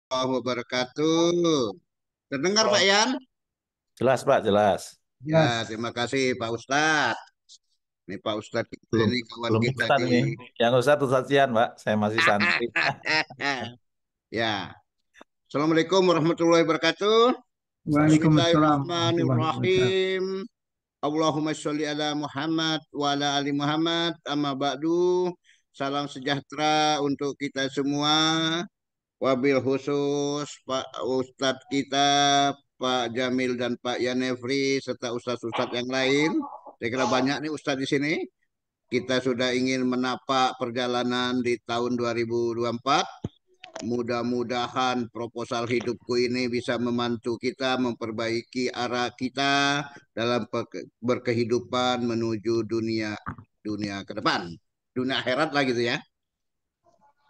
Wabarakatuh. Terdengar Pak Oh, Yan? jelas Pak, jelas. Ya, Yes. terima kasih Pak Ustadz. Ini Pak Ustadz kita Belum ini kawan belum kita Ustadz di. ini. Yang Ustadz Ustadz Sian, Pak. Saya masih santri. Ya, Assalamualaikum warahmatullahi wabarakatuh. Waalaikumsalam warahmatullahi wabarakatuh. Bismillahirrahmanirrahim. Allahumma sholli ala Muhammad wa ala ali Muhammad. Amma ba'du. Salam sejahtera untuk kita semua. Wabil khusus Pak Ustadz kita, Pak Jamil dan Pak Yanefri, serta Ustadz-Ustadz yang lain. Saya kira banyak nih Ustadz di sini. Kita sudah ingin menapak perjalanan di tahun 2024. Mudah-mudahan proposal hidupku ini bisa membantu kita memperbaiki arah kita dalam berkehidupan menuju dunia dunia ke depan. Dunia akhirat lah gitu ya.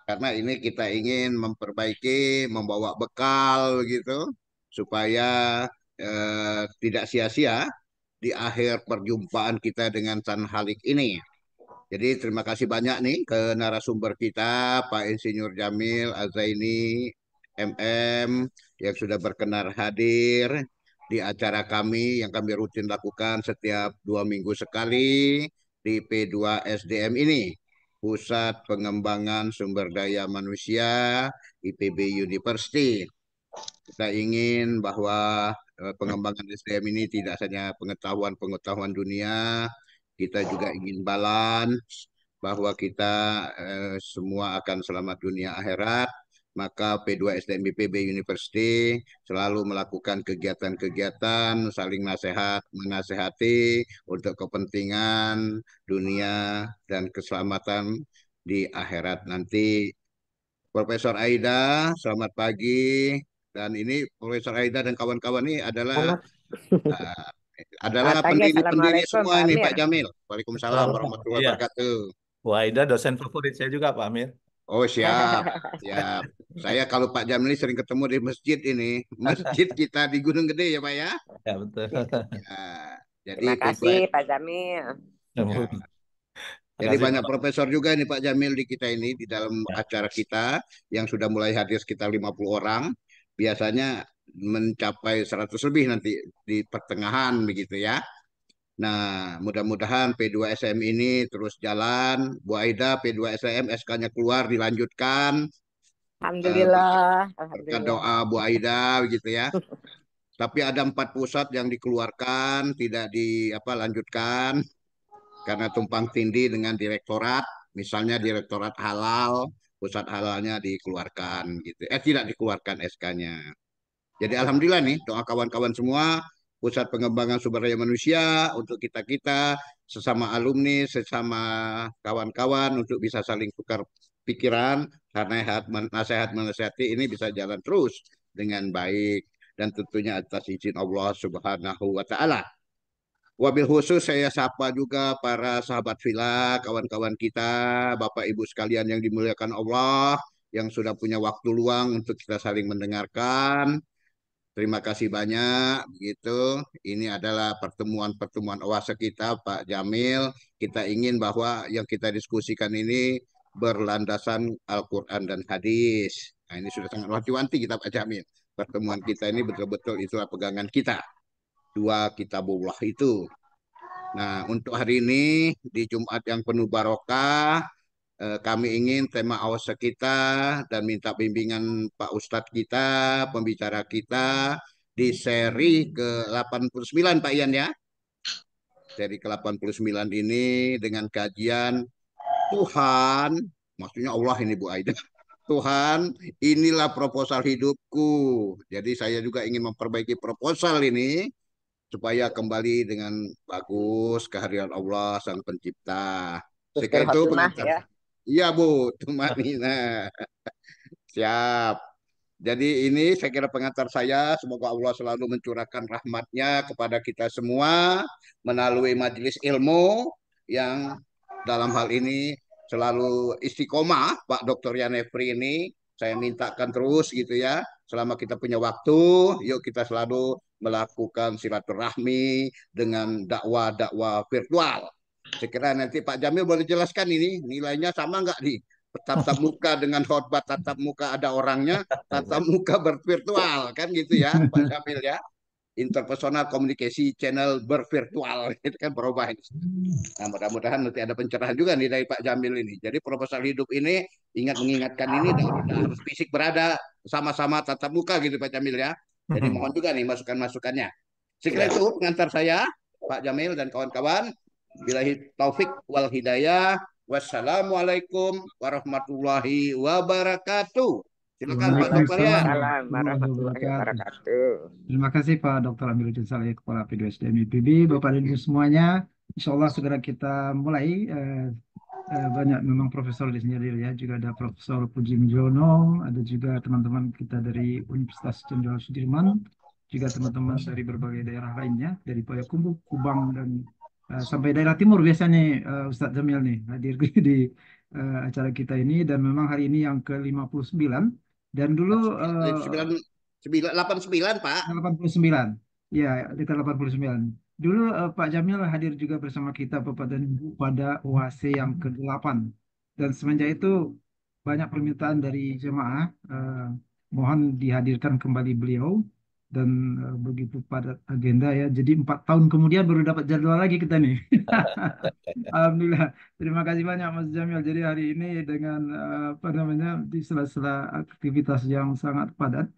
Karena ini kita ingin memperbaiki, membawa bekal gitu, supaya tidak sia-sia di akhir perjumpaan kita dengan Tan Halik ini. Jadi terima kasih banyak nih ke narasumber kita, Pak Insinyur Jamil Azaini, MM, yang sudah berkenan hadir di acara kami yang kami rutin lakukan setiap 2 minggu sekali di P2 SDM ini. Pusat Pengembangan Sumber Daya Manusia IPB University. Kita ingin bahwa pengembangan SDM ini tidak hanya pengetahuan-pengetahuan dunia, kita juga ingin balance bahwa kita semua akan selamat dunia akhirat. Maka P2 SDM IPB University selalu melakukan kegiatan-kegiatan saling nasihat, menasehati untuk kepentingan dunia dan keselamatan di akhirat nanti. Profesor Aida, selamat pagi. Dan ini Profesor Aida dan kawan-kawan ini adalah Selamat, uh, selamat adalah pagi. pendiri-pendiri Assalamualaikum semua Pak ini Amir. Pak Jamil. Waalaikumsalam Oh, warahmatullahi iya. wabarakatuh. Wahida dosen favorit saya juga, Pak Amir. Oh siap, siap. Saya kalau Pak Jamil ini sering ketemu di masjid ini, masjid kita di Gunung Gede ya Pak ya. Ya, betul. Ya, jadi Terima P2, kasih Pak Jamil. ya. Terima Jadi kasih, banyak Pak. profesor juga nih Pak Jamil di kita ini di dalam Ya. acara kita yang sudah mulai hadir sekitar 50 orang. Biasanya mencapai 100 lebih nanti di pertengahan begitu ya. Nah, mudah-mudahan P2 SM ini terus jalan. Bu Aida P2 SM SK-nya keluar dilanjutkan. Berkat Alhamdulillah, berkat Alhamdulillah. doa Bu Aida begitu ya. Tapi ada 4 pusat yang dikeluarkan, tidak di apa lanjutkan karena tumpang tindih dengan direktorat. Misalnya direktorat halal, pusat halalnya dikeluarkan gitu. Tidak dikeluarkan SK-nya. Jadi alhamdulillah nih doa kawan-kawan semua pusat pengembangan sumber daya manusia untuk kita-kita sesama alumni, sesama kawan-kawan untuk bisa saling tukar pikiran karena nasihat menasihati ini bisa jalan terus dengan baik dan tentunya atas izin Allah Subhanahu wa taala. Wabil khusus saya sapa juga para sahabat villa, kawan-kawan kita, Bapak Ibu sekalian yang dimuliakan Allah, yang sudah punya waktu luang untuk kita saling mendengarkan. Terima kasih banyak begitu. Ini adalah pertemuan-pertemuan oase kita Pak Jamil. Kita ingin bahwa yang kita diskusikan ini berlandasan Al-Qur'an dan hadis. Nah, ini sudah sangat wanti-wanti kita Pak Jamil. Pertemuan kita ini betul-betul itulah pegangan kita. Dua kitabullah itu. Nah, untuk hari ini di Jumat yang penuh barokah, kami ingin tema awal kita dan minta bimbingan Pak Ustadz kita, pembicara kita di seri ke-89 Pak Ian ya. Seri ke-89 ini dengan kajian Tuhan, maksudnya Allah ini Bu Aida. Tuhan, inilah proposal hidupku. Jadi saya juga ingin memperbaiki proposal ini supaya kembali dengan bagus kehadiran Allah Sang Pencipta. Husnul Sekian itu khotimah pengantar. ya. Iya Bu, Tumanina. Siap. Jadi ini saya kira pengantar saya. Semoga Allah selalu mencurahkan rahmatnya kepada kita semua melalui majelis ilmu yang dalam hal ini selalu istiqomah Pak Dr. Yanefri ini. Saya mintakan terus gitu ya. Selama kita punya waktu, yuk kita selalu melakukan silaturahmi dengan dakwah-dakwah virtual. Saya kira nanti Pak Jamil boleh jelaskan ini nilainya sama nggak nih tatap muka dengan khotbah tatap muka ada orangnya, tatap muka bervirtual kan gitu ya Pak Jamil ya. Interpersonal communication channel bervirtual itu kan berubah ini. Nah, mudah-mudahan nanti ada pencerahan juga nih dari Pak Jamil ini. Jadi proposal hidup ini mengingatkan ini tidak harus fisik berada sama-sama tatap muka gitu Pak Jamil ya. Jadi mohon juga nih masukan-masukannya. Sekira itu pengantar saya Pak Jamil dan kawan-kawan. Billahi taufik wal hidayah. Wassalamualaikum warahmatullahi wabarakatuh. Silakan Pak Dr. ya. Waalaikumsalam warahmatullahi wabarakatuh. Terima kasih Pak Dr. Amiruddin Saleh, Kepala P2SDM IPB. Bapak dan Ibu semuanya, insya Allah segera kita mulai. Banyak memang profesor di sini hadir ya. Juga ada Profesor Puji Mujono, ada juga teman-teman kita dari Universitas Jenderal Sudirman, juga teman-teman dari berbagai daerah lainnya, dari Payakumbuh, Kubang, dan sampai daerah timur biasanya Ustadz Jamil nih hadir di acara kita ini. Dan memang hari ini yang ke-59. Dan dulu 89 Pak. 89. Ya, dekat 89. Dulu Pak Jamil hadir juga bersama kita Bapak dan Ibu pada OAC yang ke-8. Dan semenjak itu banyak permintaan dari jemaah mohon dihadirkan kembali beliau dan begitu padat agenda ya. Jadi 4 tahun kemudian baru dapat jadwal lagi kita nih. Alhamdulillah. Terima kasih banyak Mas Jamil. Jadi hari ini dengan apa namanya di sela-sela aktivitas yang sangat padat.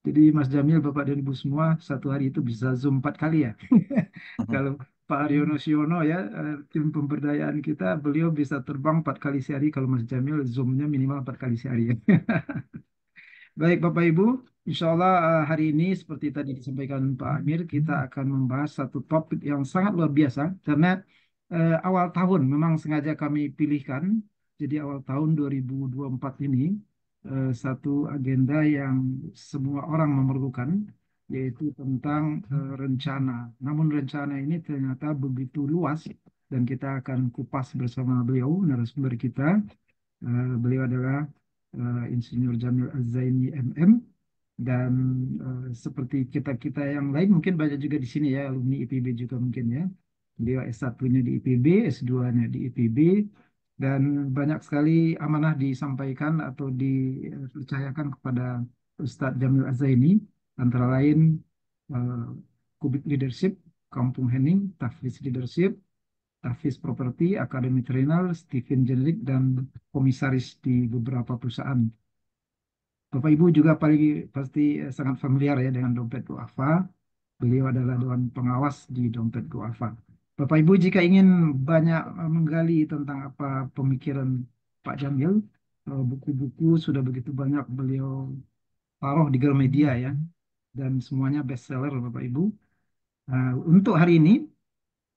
Jadi Mas Jamil, Bapak dan Ibu semua, satu hari itu bisa Zoom 4 kali ya. Kalau Pak Aryono Siono ya, tim pemberdayaan kita, beliau bisa terbang 4 kali sehari. Kalau Mas Jamil, Zoom-nya minimal 4 kali sehari ya. Baik Bapak Ibu, insya Allah hari ini seperti tadi disampaikan Pak Amir, kita akan membahas satu topik yang sangat luar biasa. Karena awal tahun memang sengaja kami pilihkan, jadi awal tahun 2024 ini, satu agenda yang semua orang memerlukan, yaitu tentang rencana. Namun rencana ini ternyata begitu luas, dan kita akan kupas bersama beliau, narasumber kita. Beliau adalah Insinyur Jamil Az-Zaini MM, dan seperti kita-kita yang lain mungkin banyak juga di sini ya, alumni IPB juga mungkin ya. Beliau S1-nya di IPB, S2-nya di IPB, dan banyak sekali amanah disampaikan atau dipercayakan kepada Ustadz Jamil Az-Zaini, antara lain uh, Kubik Leadership, Kampung Henning, Tafis Leadership, Tafis Property, Akademi Trinal, Stephen Jenerik, dan komisaris di beberapa perusahaan. Bapak Ibu juga paling pasti sangat familiar ya dengan dompet duafa. Beliau adalah dewan pengawas di dompet duafa. Bapak Ibu jika ingin banyak menggali tentang apa pemikiran Pak Jamil, buku-buku sudah begitu banyak beliau taruh di Gramedia ya, dan semuanya bestseller Bapak Ibu. Untuk hari ini,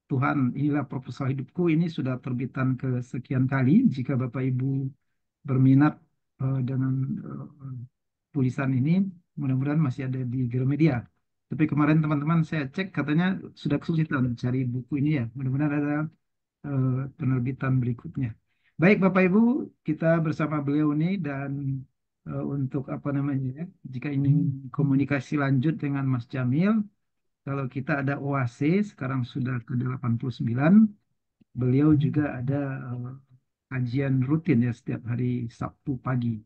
Tuhan inilah proposal hidupku ini sudah terbitan kesekian kali. Jika Bapak Ibu berminat dengan tulisan ini, mudah-mudahan masih ada di Gramedia. Tapi kemarin teman-teman saya cek katanya sudah kesulitan cari buku ini ya. Mudah-mudahan ada penerbitan berikutnya. Baik Bapak Ibu, kita bersama beliau ini, dan untuk apa namanya ya, jika ingin komunikasi lanjut dengan Mas Jamil, kalau kita ada OAC sekarang sudah ke-89, beliau juga ada kajian rutin ya setiap hari Sabtu pagi.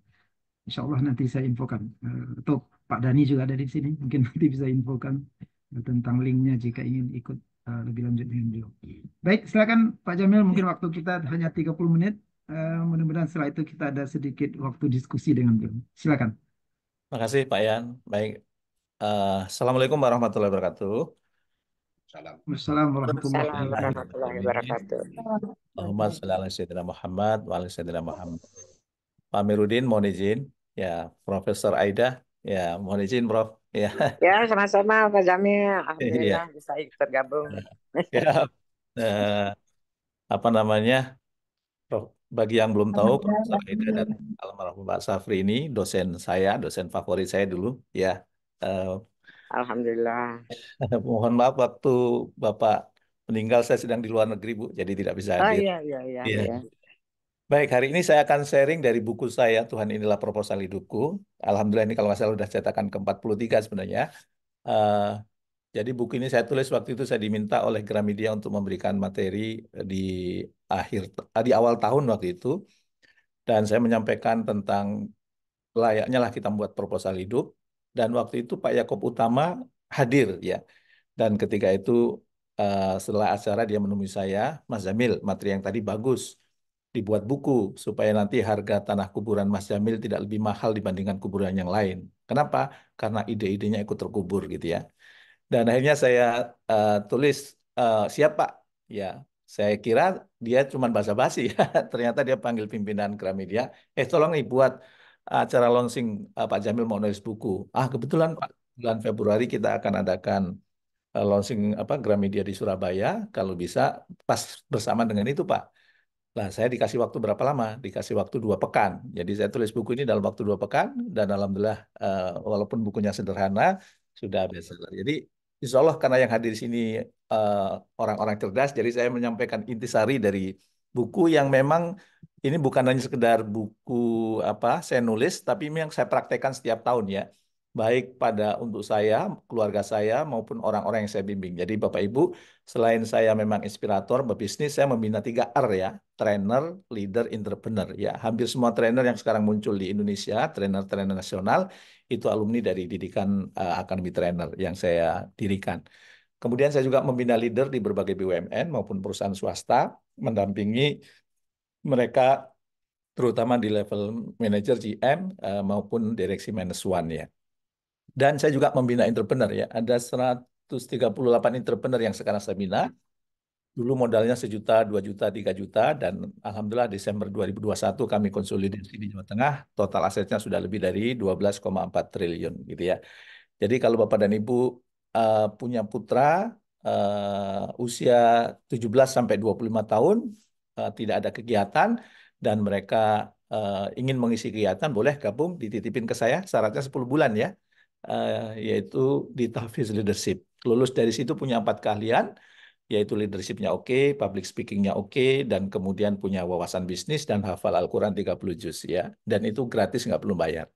Insya Allah nanti saya infokan. Atau Pak Dani juga ada di sini. Mungkin nanti bisa infokan tentang linknya jika ingin ikut lebih lanjut dengan beliau. Baik, silakan Pak Jamil. Mungkin waktu kita hanya 30 menit. Mudah-mudahan setelah itu kita ada sedikit waktu diskusi dengan beliau. Silakan. Terima kasih Pak Yan. Baik. Assalamualaikum warahmatullahi wabarakatuh. Assalamualaikum Waalaikumsalam warahmatullahi wabarakatuh. Allahumma sholli ala sayyidina Muhammad wa ala sayyidina Muhammad. Pak Amiruddin, mohon izin. Ya, Profesor Aida. Ya, mohon izin, Prof. Ya, Ya, sama-sama Pak Jamil. Alhamdulillah iya. bisa ikut gabung. Ya, apa namanya, Prof. Bagi yang belum tahu, Profesor Aida dan almarhum Pak Safri ini dosen saya, dosen favorit saya dulu. Ya, eh, Alhamdulillah. mohon maaf waktu Bapak meninggal saya sedang di luar negeri, Bu, jadi tidak bisa Oh hadir. iya, iya, iya. Iya. Iya. Baik, hari ini saya akan sharing dari buku saya, Tuhan Inilah Proposal Hidupku. Alhamdulillah ini kalau nggak salah sudah cetakan ke-43 sebenarnya. Eh, jadi buku ini saya tulis waktu itu saya diminta oleh Gramedia untuk memberikan materi di di awal tahun waktu itu. dan saya menyampaikan tentang layaknya lah kita membuat proposal hidup. Dan waktu itu Pak Yakob Utama hadir ya. Dan ketika itu setelah acara dia menemui saya, Mas Jamil, materi yang tadi bagus, dibuat buku supaya nanti harga tanah kuburan Mas Jamil tidak lebih mahal dibandingkan kuburan yang lain. Kenapa? Karena ide-idenya ikut terkubur gitu ya. Dan akhirnya saya tulis siap Pak. Ya, saya kira dia cuma basa-basi. Ternyata dia panggil pimpinan Gramedia. Tolong nih buat acara launching, Pak Jamil mau nulis buku. Kebetulan Pak, bulan Februari kita akan adakan launching Gramedia di Surabaya. Kalau bisa pas bersama dengan itu Pak. Nah, saya dikasih waktu berapa lama? Dikasih waktu 2 pekan. Jadi saya tulis buku ini dalam waktu 2 pekan dan alhamdulillah walaupun bukunya sederhana sudah bestseller. Jadi insya Allah karena yang hadir di sini eh, orang-orang cerdas, jadi saya menyampaikan intisari dari buku yang memang ini bukan hanya sekedar buku saya nulis, tapi ini yang saya praktekkan setiap tahun ya. Baik pada untuk saya, keluarga saya maupun orang-orang yang saya bimbing. Jadi Bapak Ibu, selain saya memang inspirator berbisnis, saya membina 3R ya, trainer, leader, entrepreneur. Ya, hampir semua trainer yang sekarang muncul di Indonesia, trainer-trainer nasional, itu alumni dari didikan Akademi Trainer yang saya dirikan. Kemudian saya juga membina leader di berbagai BUMN maupun perusahaan swasta, mendampingi mereka terutama di level manajer GM maupun direksi minus one ya. Dan saya juga membina entrepreneur ya. Ada 138 entrepreneur yang sekarang saya bina. Dulu modalnya 1 juta, 2 juta, 3 juta, dan Alhamdulillah Desember 2021 kami konsolidasi di Jawa Tengah, total asetnya sudah lebih dari 12,4 triliun gitu ya. Jadi kalau Bapak dan Ibu punya putra usia 17 sampai 25 tahun, tidak ada kegiatan, dan mereka ingin mengisi kegiatan, boleh gabung, dititipin ke saya, syaratnya 10 bulan ya, yaitu di Tahfiz Leadership. Lulus dari situ punya 4 keahlian, yaitu leadershipnya oke, public speakingnya oke, dan kemudian punya wawasan bisnis dan hafal Al-Quran 30 juz ya. Dan itu gratis, nggak perlu bayar.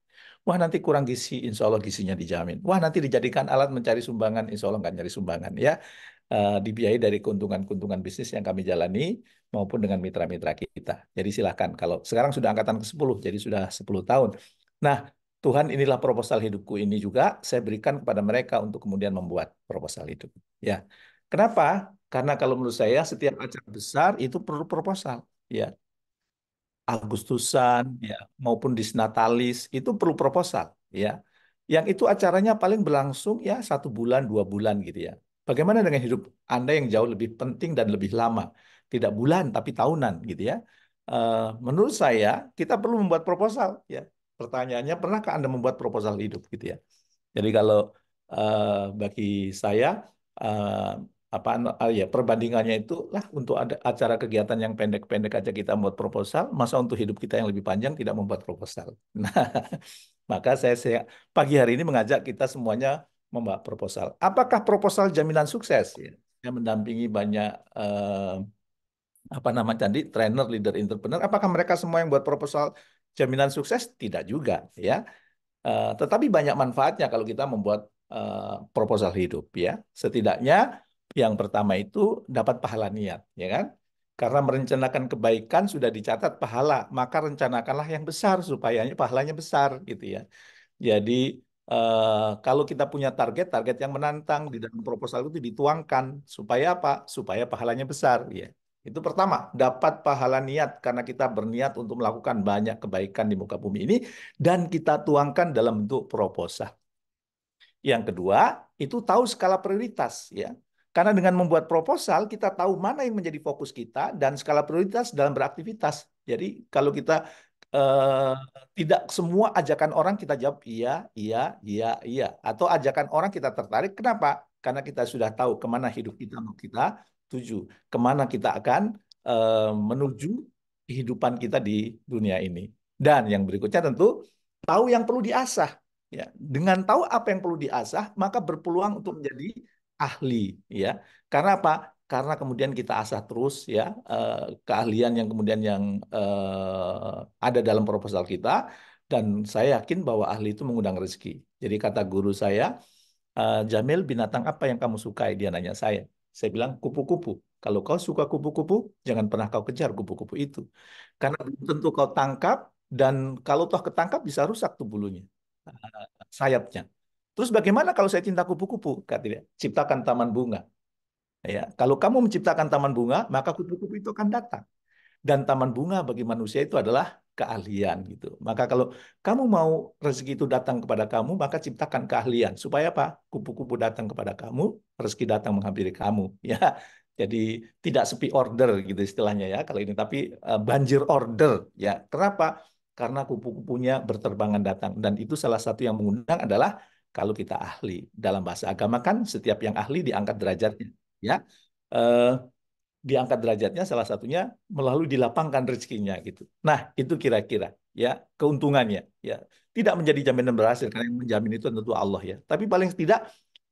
Wah nanti kurang gizi, insya Allah gizinya dijamin. Wah nanti dijadikan alat mencari sumbangan, insya Allah nggak nyari sumbangan ya. Dibiayai dari keuntungan-keuntungan bisnis yang kami jalani maupun dengan mitra-mitra kita. Jadi silahkan, kalau sekarang sudah angkatan ke-10, jadi sudah 10 tahun. Nah, Tuhan inilah proposal hidupku ini juga saya berikan kepada mereka untuk kemudian membuat proposal hidup. Ya, kenapa? Karena kalau menurut saya setiap acara besar itu perlu proposal. Ya, Agustusan ya maupun Disnatalis itu perlu proposal ya. Yang itu acaranya paling berlangsung ya 1 bulan 2 bulan gitu ya. Bagaimana dengan hidup Anda yang jauh lebih penting dan lebih lama, tidak bulan tapi tahunan gitu ya. Menurut saya kita perlu membuat proposal ya. Pertanyaannya pernahkah Anda membuat proposal hidup gitu ya. Jadi kalau bagi saya eh, ya perbandingannya itu lah untuk ada acara kegiatan yang pendek-pendek aja kita membuat proposal, masa untuk hidup kita yang lebih panjang tidak membuat proposal. Nah, maka saya pagi hari ini mengajak kita semuanya membuat proposal. Apakah proposal jaminan sukses? Ya, saya mendampingi banyak tadi trainer, leader, entrepreneur. Apakah mereka semua yang buat proposal jaminan sukses? Tidak juga, ya. Tetapi banyak manfaatnya kalau kita membuat proposal hidup ya. Setidaknya yang pertama itu dapat pahala niat, ya kan? Karena merencanakan kebaikan sudah dicatat pahala, maka rencanakanlah yang besar supaya pahalanya besar gitu ya. Jadi kalau kita punya target yang menantang di dalam proposal itu dituangkan supaya apa? Supaya pahalanya besar ya. Itu pertama, dapat pahala niat karena kita berniat untuk melakukan banyak kebaikan di muka bumi ini dan kita tuangkan dalam bentuk proposal. Yang kedua, itu tahu skala prioritas ya. Karena dengan membuat proposal kita tahu mana yang menjadi fokus kita dan skala prioritas dalam beraktivitas. Jadi kalau kita eh, tidak semua ajakan orang kita jawab iya, iya, iya, iya. Atau ajakan orang kita tertarik. Kenapa? Karena kita sudah tahu kemana hidup kita mau kita tuju. Kemana kita akan menuju kehidupan kita di dunia ini. Dan yang berikutnya tentu tahu yang perlu diasah. Ya, dengan tahu apa yang perlu diasah, maka berpeluang untuk menjadi ahli. Ya, karena apa? Karena kemudian kita asah terus ya keahlian yang kemudian yang ada dalam proposal kita, dan saya yakin bahwa ahli itu mengundang rezeki. Jadi kata guru saya, Jamil, binatang apa yang kamu sukai? Dia nanya saya. Saya bilang kupu-kupu. Kalau kau suka kupu-kupu, jangan pernah kau kejar kupu-kupu itu. Karena belum tentu kau tangkap, dan kalau toh ketangkap bisa rusak tuh bulunya, sayapnya. Terus bagaimana kalau saya cinta kupu-kupu? Kata dia, ciptakan taman bunga. Ya, kalau kamu menciptakan taman bunga, maka kupu-kupu itu akan datang. Dan taman bunga bagi manusia itu adalah keahlian gitu. Maka kalau kamu mau rezeki itu datang kepada kamu, maka ciptakan keahlian. Supaya apa? Kupu-kupu datang kepada kamu, rezeki datang menghampiri kamu. Ya, jadi tidak sepi order gitu istilahnya ya kalau ini, tapi banjir order. Ya, kenapa? Karena kupu-kupunya berterbangan datang. Dan itu salah satu yang mengundang adalah kalau kita ahli. Dalam bahasa agama kan setiap yang ahli diangkat derajatnya. Ya, Eh, diangkat derajatnya salah satunya melalui dilapangkan rezekinya gitu. Nah, itu kira-kira ya keuntungannya ya. Tidak menjadi jaminan berhasil karena yang menjamin itu tentu Allah ya. Tapi paling tidak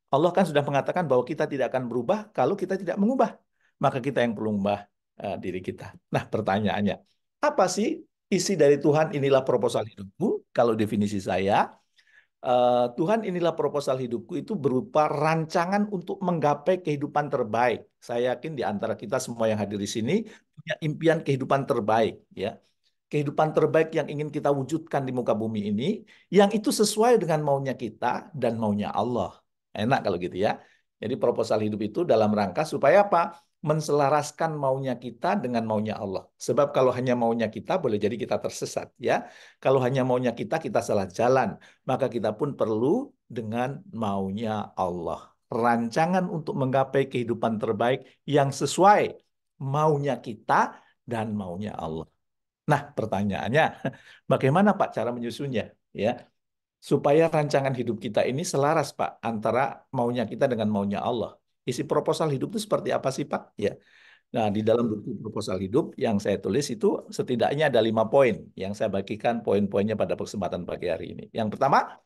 Allah kan sudah mengatakan bahwa kita tidak akan berubah kalau kita tidak mengubah. Maka kita yang perlu mengubah diri kita. Nah, pertanyaannya, apa sih isi dari Tuhan inilah proposal hidupku? Kalau definisi saya, Tuhan inilah proposal hidupku itu berupa rancangan untuk menggapai kehidupan terbaik. Saya yakin di antara kita semua yang hadir di sini punya impian kehidupan terbaik, ya. Kehidupan terbaik yang ingin kita wujudkan di muka bumi ini, yang itu sesuai dengan maunya kita dan maunya Allah. Enak kalau gitu ya. Jadi proposal hidup itu dalam rangka supaya apa? Menselaraskan maunya kita dengan maunya Allah. Sebab kalau hanya maunya kita, boleh jadi kita tersesat, ya. Kalau hanya maunya kita salah jalan. Maka kita pun perlu dengan maunya Allah. Rancangan untuk menggapai kehidupan terbaik yang sesuai maunya kita dan maunya Allah. Nah, pertanyaannya, bagaimana Pak cara menyusunnya? Ya, supaya rancangan hidup kita ini selaras Pak antara maunya kita dengan maunya Allah. Isi proposal hidup itu seperti apa sih Pak? Ya, nah di dalam buku proposal hidup yang saya tulis itu setidaknya ada 5 poin yang saya bagikan poin-poinnya pada kesempatan pagi hari ini. Yang pertama,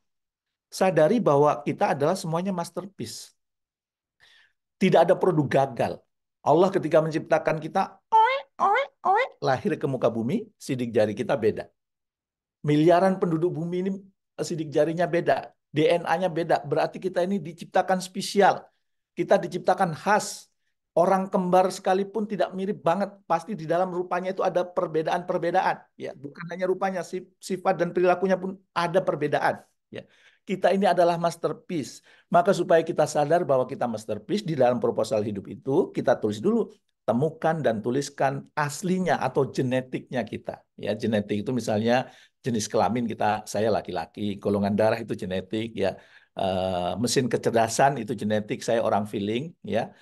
sadari bahwa kita adalah semuanya masterpiece. Tidak ada produk gagal. Allah ketika menciptakan kita, lahir ke muka bumi, sidik jari kita beda. Miliaran penduduk bumi ini sidik jarinya beda, DNA-nya beda. Berarti kita ini diciptakan spesial. Kita diciptakan khas. Orang kembar sekalipun tidak mirip banget. Pasti di dalam rupanya itu ada perbedaan-perbedaan. Ya, bukan hanya rupanya, sifat dan perilakunya pun ada perbedaan. Ya. Kita ini adalah masterpiece. Maka supaya kita sadar bahwa kita masterpiece di dalam proposal hidup itu, kita tulis dulu, temukan dan tuliskan aslinya atau genetiknya kita. Ya, genetik itu misalnya jenis kelamin kita, saya laki-laki, golongan darah itu genetik, ya, mesin kecerdasan itu genetik, saya orang feeling, ya,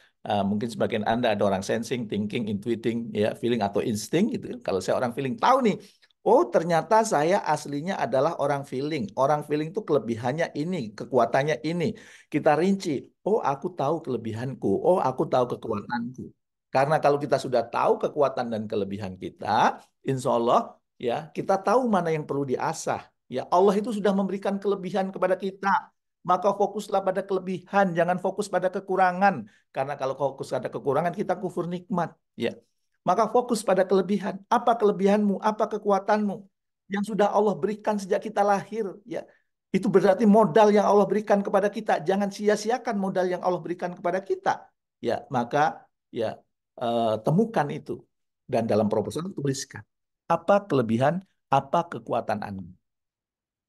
mungkin sebagian Anda ada orang sensing, thinking, intuiting, ya, feeling atau insting gitu. Kalau saya orang feeling, tahu nih, oh ternyata saya aslinya adalah orang feeling. Orang feeling itu kelebihannya ini, kekuatannya ini. Kita rinci, oh aku tahu kelebihanku, oh aku tahu kekuatanku. Karena kalau kita sudah tahu kekuatan dan kelebihan kita, insya Allah ya kita tahu mana yang perlu diasah. Ya Allah itu sudah memberikan kelebihan kepada kita. Maka fokuslah pada kelebihan, jangan fokus pada kekurangan. Karena kalau fokus pada kekurangan kita kufur nikmat. Ya, maka fokus pada kelebihan. Apa kelebihanmu? Apa kekuatanmu yang sudah Allah berikan sejak kita lahir? Ya, itu berarti modal yang Allah berikan kepada kita. Jangan sia-siakan modal yang Allah berikan kepada kita. Ya, maka ya temukan itu dan dalam proposal tuliskan apa kelebihan, apa kekuatan Anda.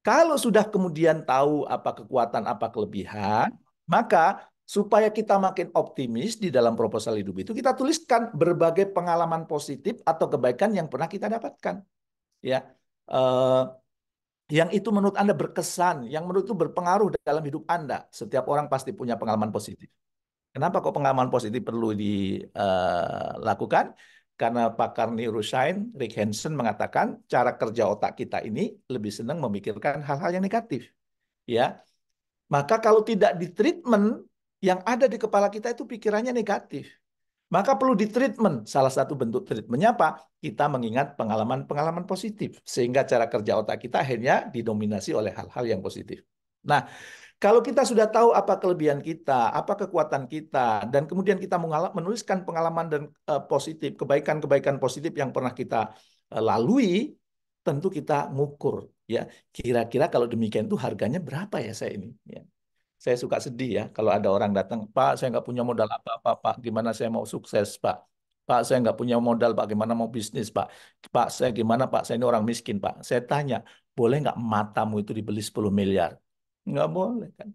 Kalau sudah kemudian tahu apa kekuatan, apa kelebihan, maka supaya kita makin optimis di dalam proposal hidup itu, kita tuliskan berbagai pengalaman positif atau kebaikan yang pernah kita dapatkan. Ya, eh, yang itu menurut Anda berkesan, yang menurut itu berpengaruh dalam hidup Anda. Setiap orang pasti punya pengalaman positif. Kenapa kok pengalaman positif perlu dilakukan? Karena pakar neuroscience Rick Hanson mengatakan cara kerja otak kita ini lebih senang memikirkan hal-hal yang negatif. Ya, maka kalau tidak ditreatment, yang ada di kepala kita itu pikirannya negatif. Maka perlu ditreatment. Salah satu bentuk treatmentnya apa? Kita mengingat pengalaman-pengalaman positif. Sehingga cara kerja otak kita akhirnya didominasi oleh hal-hal yang positif. Nah, kalau kita sudah tahu apa kelebihan kita, apa kekuatan kita, dan kemudian kita menuliskan pengalaman dan positif, kebaikan-kebaikan positif yang pernah kita lalui, tentu kita ngukur, ya. Kira-kira kalau demikian itu harganya berapa ya saya ini? Ya. Saya suka sedih ya kalau ada orang datang, Pak, saya nggak punya modal apa-apa, Pak. Gimana saya mau sukses, Pak? Pak, saya nggak punya modal, Pak. Gimana mau bisnis, Pak? Pak, saya gimana, Pak? Saya ini orang miskin, Pak. Saya tanya, boleh nggak matamu itu dibeli 10 miliar? Nggak boleh kan?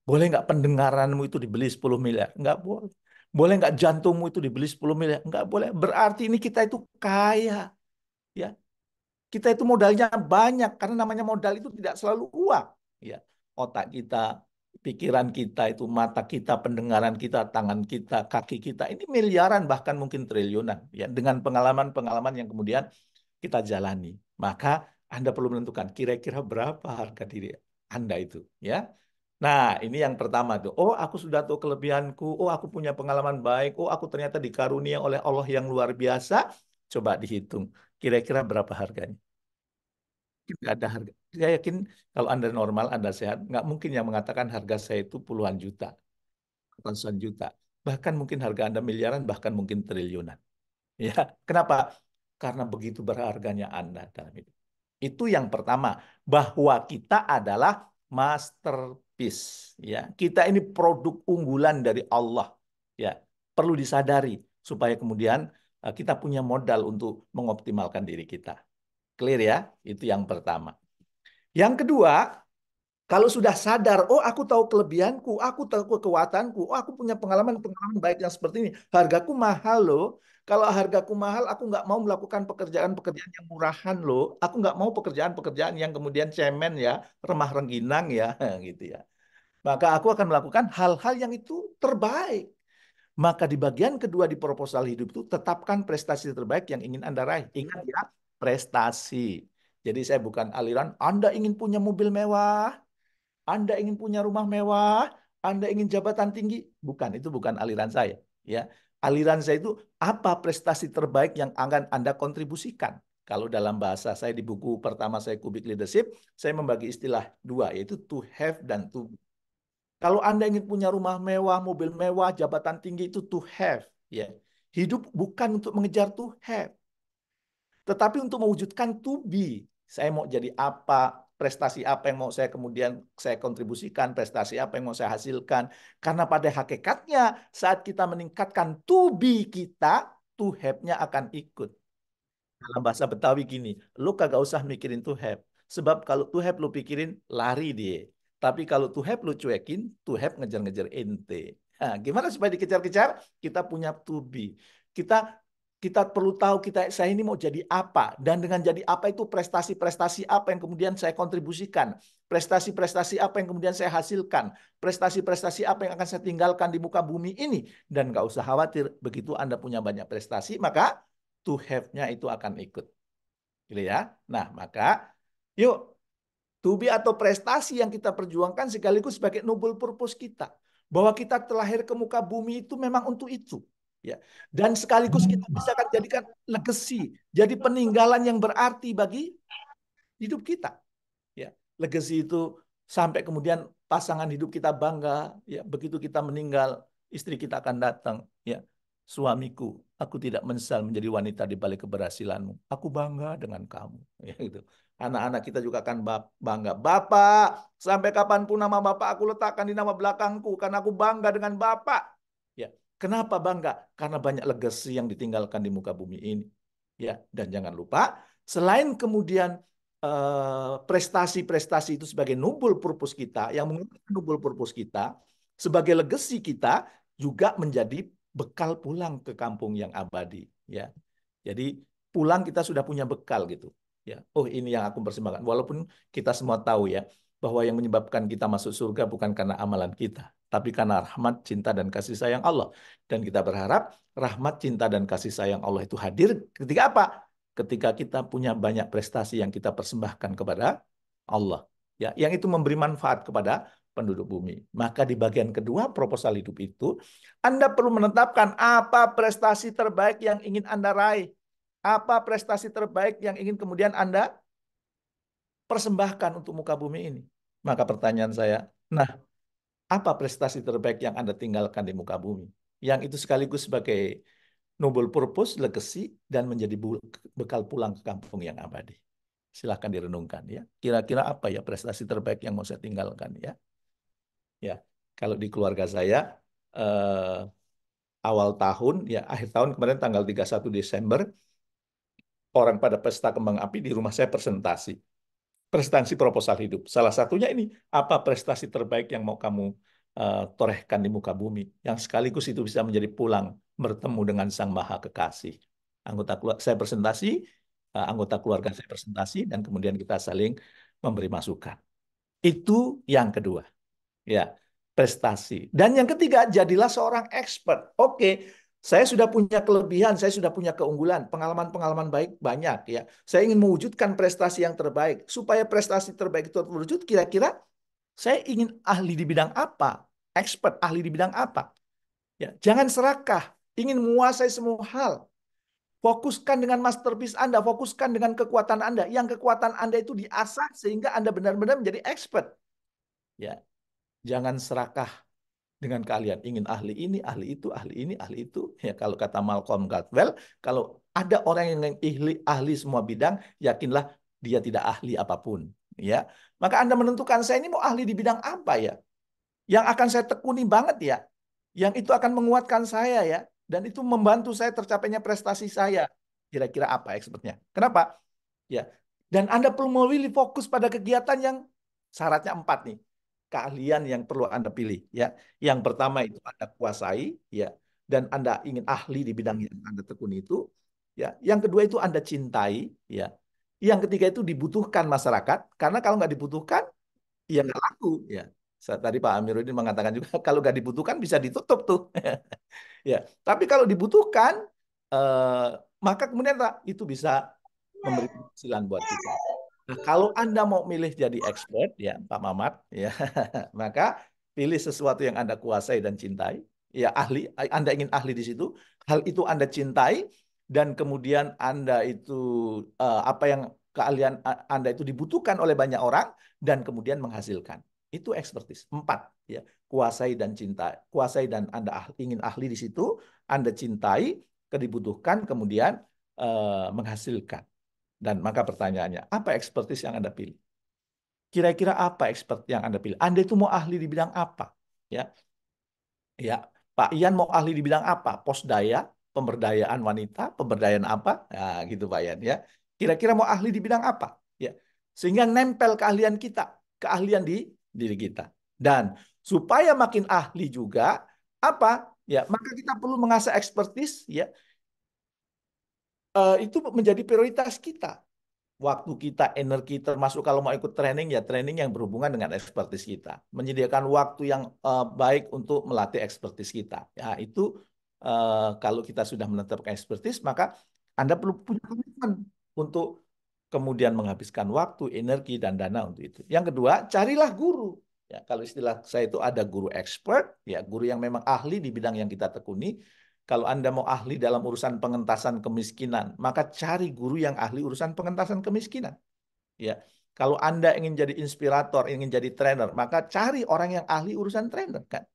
Boleh nggak pendengaranmu itu dibeli 10 miliar? Nggak boleh. Boleh nggak jantungmu itu dibeli 10 miliar? Nggak boleh. Berarti ini kita itu kaya. Ya, kita itu modalnya banyak karena namanya modal itu tidak selalu uang. Ya, otak kita, pikiran kita itu, mata kita, pendengaran kita, tangan kita, kaki kita ini miliaran bahkan mungkin triliunan. Ya, dengan pengalaman-pengalaman yang kemudian kita jalani, maka Anda perlu menentukan kira-kira berapa harga diri Anda itu. Ya, nah ini yang pertama tuh. Oh, aku sudah tahu kelebihanku. Oh, aku punya pengalaman baik. Oh, aku ternyata dikarunia oleh Allah yang luar biasa. Coba dihitung. Kira-kira berapa harganya? Tidak ada harga. Saya yakin kalau Anda normal, Anda sehat, nggak mungkin yang mengatakan harga saya itu puluhan juta, ratusan juta. Bahkan mungkin harga Anda miliaran, bahkan mungkin triliunan. Ya, kenapa? Karena begitu berharganya Anda dalam hidup. Itu yang pertama, bahwa kita adalah masterpiece. Ya, kita ini produk unggulan dari Allah. Ya, perlu disadari supaya kemudian kita punya modal untuk mengoptimalkan diri kita. Clear ya? Itu yang pertama. Yang kedua, kalau sudah sadar, oh aku tahu kelebihanku, aku tahu kekuatanku, oh aku punya pengalaman-pengalaman baik yang seperti ini. Hargaku mahal loh. Kalau hargaku mahal, aku nggak mau melakukan pekerjaan-pekerjaan yang murahan loh. Aku nggak mau pekerjaan-pekerjaan yang kemudian cemen ya, remah rengginang ya, gitu ya. Maka aku akan melakukan hal-hal yang itu terbaik. Maka di bagian kedua di proposal hidup itu tetapkan prestasi terbaik yang ingin Anda raih. Ingat ya, prestasi. Jadi saya bukan aliran Anda ingin punya mobil mewah, Anda ingin punya rumah mewah, Anda ingin jabatan tinggi. Bukan, itu bukan aliran saya. Ya, aliran saya itu apa prestasi terbaik yang akan Anda kontribusikan. Kalau dalam bahasa saya di buku pertama saya Kubik Leadership, saya membagi istilah dua, yaitu to have dan to be. Kalau Anda ingin punya rumah mewah, mobil mewah, jabatan tinggi itu to have. Ya, hidup bukan untuk mengejar to have, tetapi untuk mewujudkan to be. Saya mau jadi apa, prestasi apa yang mau saya kemudian saya kontribusikan, prestasi apa yang mau saya hasilkan. Karena pada hakikatnya saat kita meningkatkan to be kita, to have-nya akan ikut. Dalam bahasa Betawi gini, lu kagak usah mikirin to have. Sebab kalau to have lu pikirin, lari dia. Tapi kalau to have lu cuekin, to have ngejar-ngejar ente. Nah, gimana supaya dikejar-kejar? Kita punya to be. Kita kita perlu tahu saya ini mau jadi apa, dan dengan jadi apa itu prestasi-prestasi apa yang kemudian saya kontribusikan, prestasi-prestasi apa yang kemudian saya hasilkan, prestasi-prestasi apa yang akan saya tinggalkan di muka bumi ini. Dan nggak usah khawatir, begitu Anda punya banyak prestasi, maka to have-nya itu akan ikut. Gitu ya. Nah, maka yuk, to be atau prestasi yang kita perjuangkan sekaligus sebagai noble purpose kita. Bahwa kita terlahir ke muka bumi itu memang untuk itu. Ya. Dan sekaligus kita bisa jadikan legacy, jadi peninggalan yang berarti bagi hidup kita. Ya, legacy itu sampai kemudian pasangan hidup kita bangga, ya, begitu kita meninggal, istri kita akan datang, ya. Suamiku, aku tidak menyesal menjadi wanita di balik keberhasilanmu. Aku bangga dengan kamu, ya gitu. Anak-anak kita juga akan bangga. Bapak, sampai kapanpun nama Bapak aku letakkan di nama belakangku karena aku bangga dengan Bapak. Ya, kenapa bangga? Karena banyak legacy yang ditinggalkan di muka bumi ini. Ya, dan jangan lupa, selain kemudian prestasi-prestasi itu sebagai noble purpose kita, yang menggunakan noble purpose kita, sebagai legacy kita juga menjadi bekal pulang ke kampung yang abadi. Ya, jadi pulang kita sudah punya bekal gitu. Ya, oh ini yang aku persembahkan. Walaupun kita semua tahu ya bahwa yang menyebabkan kita masuk surga bukan karena amalan kita, tapi karena rahmat, cinta, dan kasih sayang Allah. Dan kita berharap rahmat, cinta, dan kasih sayang Allah itu hadir ketika apa? Ketika kita punya banyak prestasi yang kita persembahkan kepada Allah, ya, yang itu memberi manfaat kepada penduduk bumi. Maka di bagian kedua proposal hidup itu, Anda perlu menetapkan apa prestasi terbaik yang ingin Anda raih, apa prestasi terbaik yang ingin kemudian Anda persembahkan untuk muka bumi ini. Maka pertanyaan saya, nah, apa prestasi terbaik yang Anda tinggalkan di muka bumi? Yang itu sekaligus sebagai noble purpose, legacy, dan menjadi bekal pulang ke kampung yang abadi. Silahkan direnungkan ya. Kira-kira apa ya prestasi terbaik yang mau saya tinggalkan ya? Ya. Kalau di keluarga saya eh, awal tahun, ya akhir tahun kemarin tanggal 31 Desember, orang pada pesta kembang api di rumah saya presentasi. Prestasi proposal hidup. Salah satunya ini, apa prestasi terbaik yang mau kamu torehkan di muka bumi, yang sekaligus itu bisa menjadi pulang bertemu dengan Sang Maha Kekasih. Saya presentasi, anggota keluarga saya presentasi, dan kemudian kita saling memberi masukan. Itu yang kedua, ya, prestasi. Dan yang ketiga, jadilah seorang expert. Oke, saya sudah punya kelebihan, saya sudah punya keunggulan, pengalaman-pengalaman baik banyak ya. Saya ingin mewujudkan prestasi yang terbaik. Supaya prestasi terbaik itu terwujud, kira-kira saya ingin ahli di bidang apa? Expert ahli di bidang apa? Ya, jangan serakah, ingin menguasai semua hal. Fokuskan dengan masterpiece Anda, fokuskan dengan kekuatan Anda. Yang kekuatan Anda itu diasah sehingga Anda benar-benar menjadi expert. Ya, jangan serakah dengan keahlian, ingin ahli ini, ahli itu, ahli ini, ahli itu. Ya, kalau kata Malcolm Gladwell, kalau ada orang yang ahli semua bidang, yakinlah dia tidak ahli apapun. Ya, maka Anda menentukan saya ini mau ahli di bidang apa ya, yang akan saya tekuni banget ya, yang itu akan menguatkan saya ya, dan itu membantu saya tercapainya prestasi saya. Kira-kira apa expertnya? Kenapa? Ya, dan Anda perlu memilih fokus pada kegiatan yang syaratnya 4 nih. Keahlian yang perlu Anda pilih ya. Yang pertama itu Anda kuasai ya, dan Anda ingin ahli di bidang yang Anda tekuni itu ya. Yang kedua itu Anda cintai ya. Yang ketiga itu dibutuhkan masyarakat, karena kalau nggak dibutuhkan ya nggak laku ya. Tadi Pak Amiruddin mengatakan juga kalau nggak dibutuhkan bisa ditutup tuh. Ya, tapi kalau dibutuhkan eh, maka kemudian Pak, itu bisa memberi penghasilan buat kita. Nah, kalau Anda mau milih jadi expert ya Pak Mamat ya, maka pilih sesuatu yang Anda kuasai dan cintai. Ya, ahli, Anda ingin ahli di situ, hal itu Anda cintai, dan kemudian Anda itu apa yang keahlian Anda itu dibutuhkan oleh banyak orang dan kemudian menghasilkan. Itu expertise. 4 ya, kuasai dan cinta. Kuasai dan Anda ingin ahli di situ, Anda cintai, dibutuhkan, kemudian menghasilkan. Dan maka pertanyaannya, apa expertise yang Anda pilih? Kira-kira apa expert yang Anda pilih? Anda itu mau ahli di bidang apa? Ya, ya, Pak Ian mau ahli di bidang apa? Posdaya, pemberdayaan wanita, pemberdayaan apa? Nah, gitu Pak Ian ya. Kira-kira mau ahli di bidang apa? Ya, sehingga nempel keahlian kita, keahlian di diri kita. Dan supaya makin ahli juga, apa? Ya, maka kita perlu mengasah expertise ya. Itu menjadi prioritas kita. Waktu kita, energi, termasuk kalau mau ikut training, ya training yang berhubungan dengan ekspertis kita. Menyediakan waktu yang baik untuk melatih ekspertis kita. Ya, itu kalau kita sudah menetapkan ekspertis, maka Anda perlu punya komitmen untuk kemudian menghabiskan waktu, energi, dan dana untuk itu. Yang kedua, carilah guru. Ya, kalau istilah saya itu ada guru expert, ya guru yang memang ahli di bidang yang kita tekuni. Kalau Anda mau ahli dalam urusan pengentasan kemiskinan, maka cari guru yang ahli urusan pengentasan kemiskinan. Ya, kalau Anda ingin jadi inspirator, ingin jadi trainer, maka cari orang yang ahli urusan trainer kan.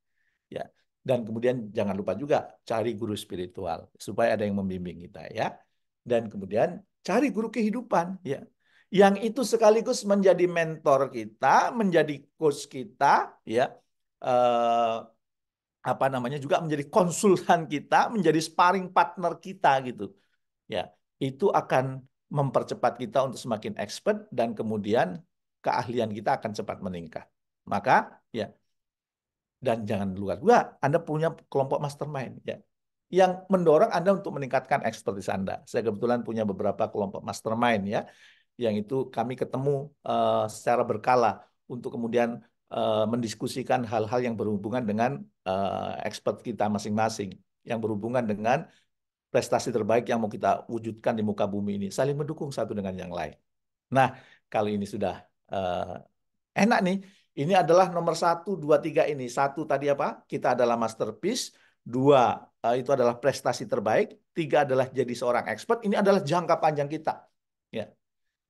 Ya, dan kemudian jangan lupa juga cari guru spiritual supaya ada yang membimbing kita ya. Dan kemudian cari guru kehidupan ya, yang itu sekaligus menjadi mentor kita, menjadi coach kita ya. Eh, apa namanya juga menjadi konsultan kita, menjadi sparring partner kita gitu. Ya, itu akan mempercepat kita untuk semakin expert dan kemudian keahlian kita akan cepat meningkat. Maka ya, dan jangan lupa juga Anda punya kelompok mastermind ya, yang mendorong Anda untuk meningkatkan expertise Anda. Saya kebetulan punya beberapa kelompok mastermind ya, yang itu kami ketemu secara berkala untuk kemudian mendiskusikan hal-hal yang berhubungan dengan expert kita masing-masing, yang berhubungan dengan prestasi terbaik yang mau kita wujudkan di muka bumi ini, saling mendukung satu dengan yang lain. Nah, kali ini sudah enak nih. Ini adalah nomor 1, 2, 3 ini. 1 tadi apa? Kita adalah masterpiece. 2 itu adalah prestasi terbaik. 3 adalah jadi seorang expert. Ini adalah jangka panjang kita. Ya.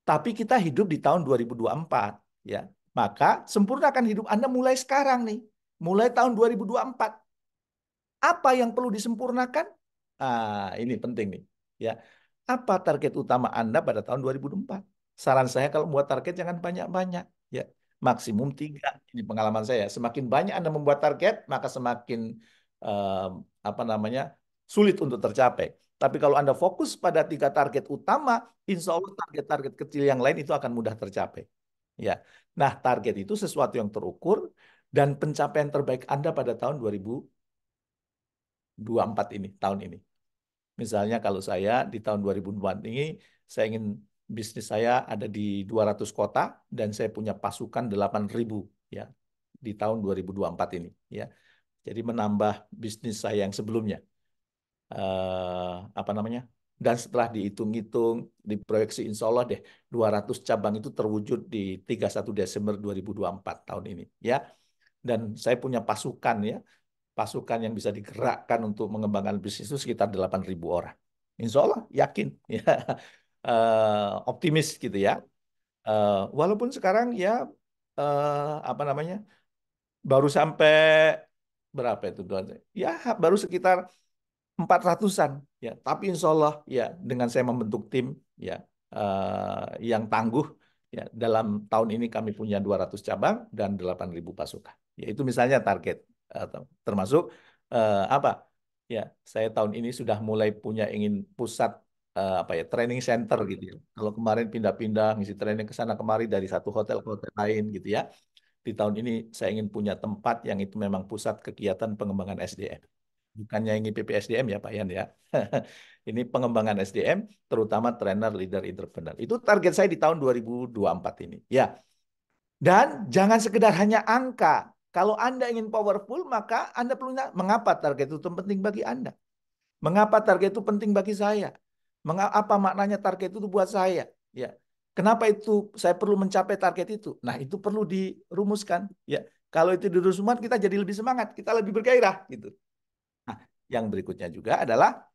Tapi kita hidup di tahun 2024. Ya. Maka sempurnakan hidup Anda mulai sekarang nih. Mulai tahun 2024. Apa yang perlu disempurnakan? Ini penting nih. Ya. Apa target utama Anda pada tahun 2024? Saran saya kalau buat target jangan banyak-banyak. Ya. maksimum 3. Ini pengalaman saya. Semakin banyak Anda membuat target, maka semakin eh, apa namanya sulit untuk tercapai. Tapi kalau Anda fokus pada 3 target utama, insya Allah target-target kecil yang lain itu akan mudah tercapai. Ya, nah target itu sesuatu yang terukur dan pencapaian terbaik Anda pada tahun 2024 ini, tahun ini. Misalnya kalau saya di tahun 2024 ini, saya ingin bisnis saya ada di 200 kota dan saya punya pasukan 8.000 ya di tahun 2024 ini ya. Jadi menambah bisnis saya yang sebelumnya. Apa namanya? Dan setelah dihitung-hitung, diproyeksi insya Allah deh 200 cabang itu terwujud di 31 Desember 2024 tahun ini ya. Dan saya punya pasukan ya, pasukan yang bisa digerakkan untuk mengembangkan bisnis itu sekitar 8.000 orang. Insya Allah yakin ya. Optimis gitu ya. Walaupun sekarang ya apa namanya baru sampai berapa itu? Ya baru sekitar 400-an ya. Tapi insya Allah ya dengan saya membentuk tim ya yang tangguh ya dalam tahun ini kami punya 200 cabang dan 8.000 pasukan. Ya itu misalnya target termasuk apa? Ya, saya tahun ini sudah mulai punya ingin pusat apa ya training center gitu ya. Kalau kemarin pindah-pindah ngisi training ke sana kemari dari satu hotel ke hotel lain gitu ya. Di tahun ini saya ingin punya tempat yang itu memang pusat kegiatan pengembangan SDM. Bukannya ini PPSDM ya Pak Yan ya. Ini pengembangan SDM, terutama trainer, leader, entrepreneur. Itu target saya di tahun 2024 ini. Ya. Dan jangan sekedar hanya angka. Kalau Anda ingin powerful, maka Anda perlu mengapa target itu penting bagi Anda. Mengapa target itu penting bagi saya? Apa maknanya target itu buat saya? Ya. Kenapa itu saya perlu mencapai target itu? Nah, itu perlu dirumuskan. Ya. Kalau itu dirumuskan, kita jadi lebih semangat, kita lebih bergairah gitu. Nah, yang berikutnya juga adalah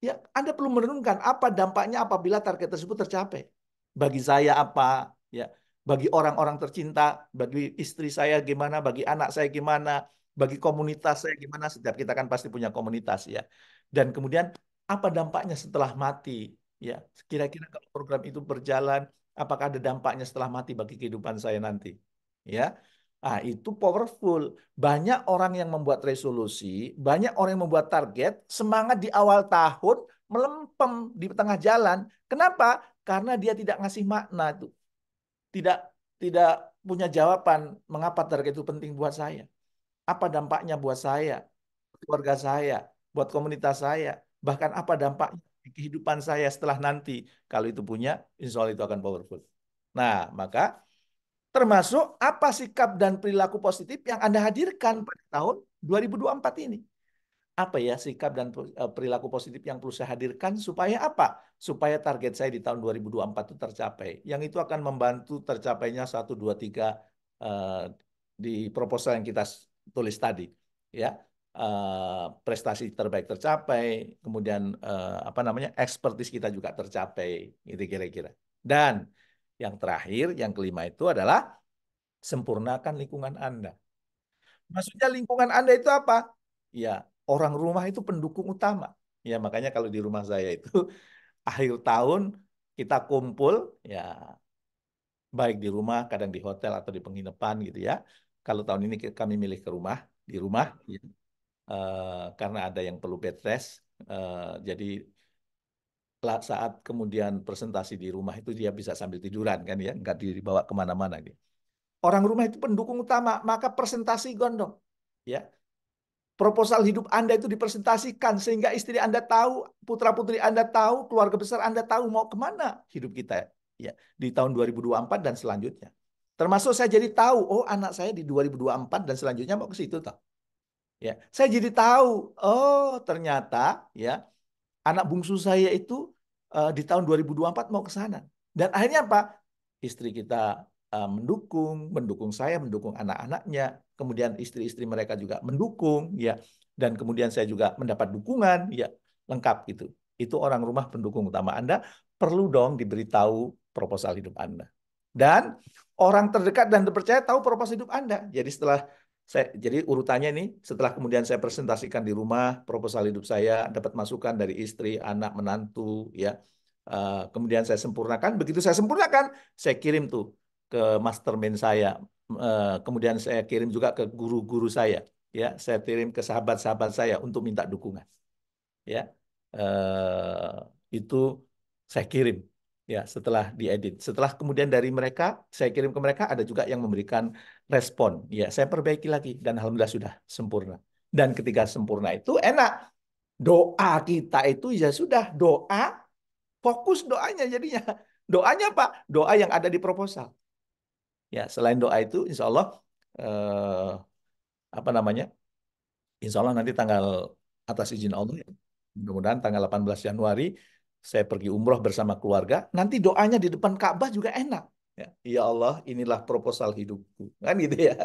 ya Anda perlu merenungkan apa dampaknya apabila target tersebut tercapai. Bagi saya apa, ya, bagi orang-orang tercinta, bagi istri saya gimana, bagi anak saya gimana, bagi komunitas saya gimana. Setiap kita kan pasti punya komunitas ya. Dan kemudian apa dampaknya setelah mati? Ya, kira-kira kalau program itu berjalan, apakah ada dampaknya setelah mati bagi kehidupan saya nanti? Ya. Ah, itu powerful. Banyak orang yang membuat resolusi, banyak orang yang membuat target, semangat di awal tahun, melempem di tengah jalan. Kenapa? Karena dia tidak ngasih makna itu. Tidak tidak punya jawaban mengapa target itu penting buat saya. Apa dampaknya buat saya, keluarga saya, buat komunitas saya, bahkan apa dampaknya di kehidupan saya setelah nanti. Kalau itu punya, insya Allah itu akan powerful. Nah, maka termasuk apa sikap dan perilaku positif yang Anda hadirkan pada tahun 2024 ini. Apa ya sikap dan perilaku positif yang perlu saya hadirkan supaya apa? Supaya target saya di tahun 2024 itu tercapai. Yang itu akan membantu tercapainya 1, 2, 3 di proposal yang kita tulis tadi. Ya, prestasi terbaik tercapai, kemudian apa namanya ekspertis kita juga tercapai, itu kira-kira. Dan yang terakhir, yang kelima itu adalah sempurnakan lingkungan Anda. Maksudnya lingkungan Anda itu apa? Ya, orang rumah itu pendukung utama. Ya, makanya kalau di rumah saya itu akhir tahun kita kumpul, ya baik di rumah, kadang di hotel atau di penginapan gitu ya. Kalau tahun ini kami milih ke rumah, di rumah, ya. Karena ada yang perlu bed rest. Jadi saat kemudian presentasi di rumah itu dia bisa sambil tiduran kan ya, nggak dibawa kemana-mana gitu. Orang rumah itu pendukung utama, maka presentasi gondong. Ya, proposal hidup Anda itu dipresentasikan sehingga istri Anda tahu, putra-putri Anda tahu, keluarga besar Anda tahu mau kemana hidup kita ya di tahun 2024 dan selanjutnya. Termasuk saya jadi tahu, oh anak saya di 2024 dan selanjutnya mau ke situ toh. Ya, saya jadi tahu, oh ternyata ya anak bungsu saya itu di tahun 2024 mau ke sana. Dan akhirnya apa? Istri kita mendukung saya, mendukung anak-anaknya, kemudian istri-istri mereka juga mendukung, ya, dan kemudian saya juga mendapat dukungan, ya, lengkap gitu. Itu orang rumah pendukung utama Anda, perlu dong diberitahu proposal hidup Anda. Dan orang terdekat dan terpercaya tahu proposal hidup Anda. Jadi jadi urutannya ini setelah kemudian saya presentasikan di rumah proposal hidup saya, dapat masukan dari istri, anak, menantu, ya. Kemudian saya sempurnakan. Begitu saya sempurnakan, saya kirim tuh ke mastermind saya, kemudian saya kirim juga ke guru-guru saya, ya, saya kirim ke sahabat-sahabat saya untuk minta dukungan, ya. Itu saya kirim, ya, setelah diedit. Setelah kemudian dari mereka, saya kirim ke mereka, ada juga yang memberikan respon, ya, saya perbaiki lagi dan alhamdulillah sudah sempurna. Dan ketika sempurna itu enak, doa kita itu ya sudah doa, fokus doanya jadinya. Doanya apa? Doa yang ada di proposal. Ya, selain doa itu, insya Allah, eh, apa namanya? Insya Allah nanti tanggal, atas izin Allah, ya, mudah-mudahan tanggal 18 Januari saya pergi umroh bersama keluarga. Nanti doanya di depan Ka'bah juga enak. Ya, ya Allah, inilah proposal hidupku, kan gitu ya.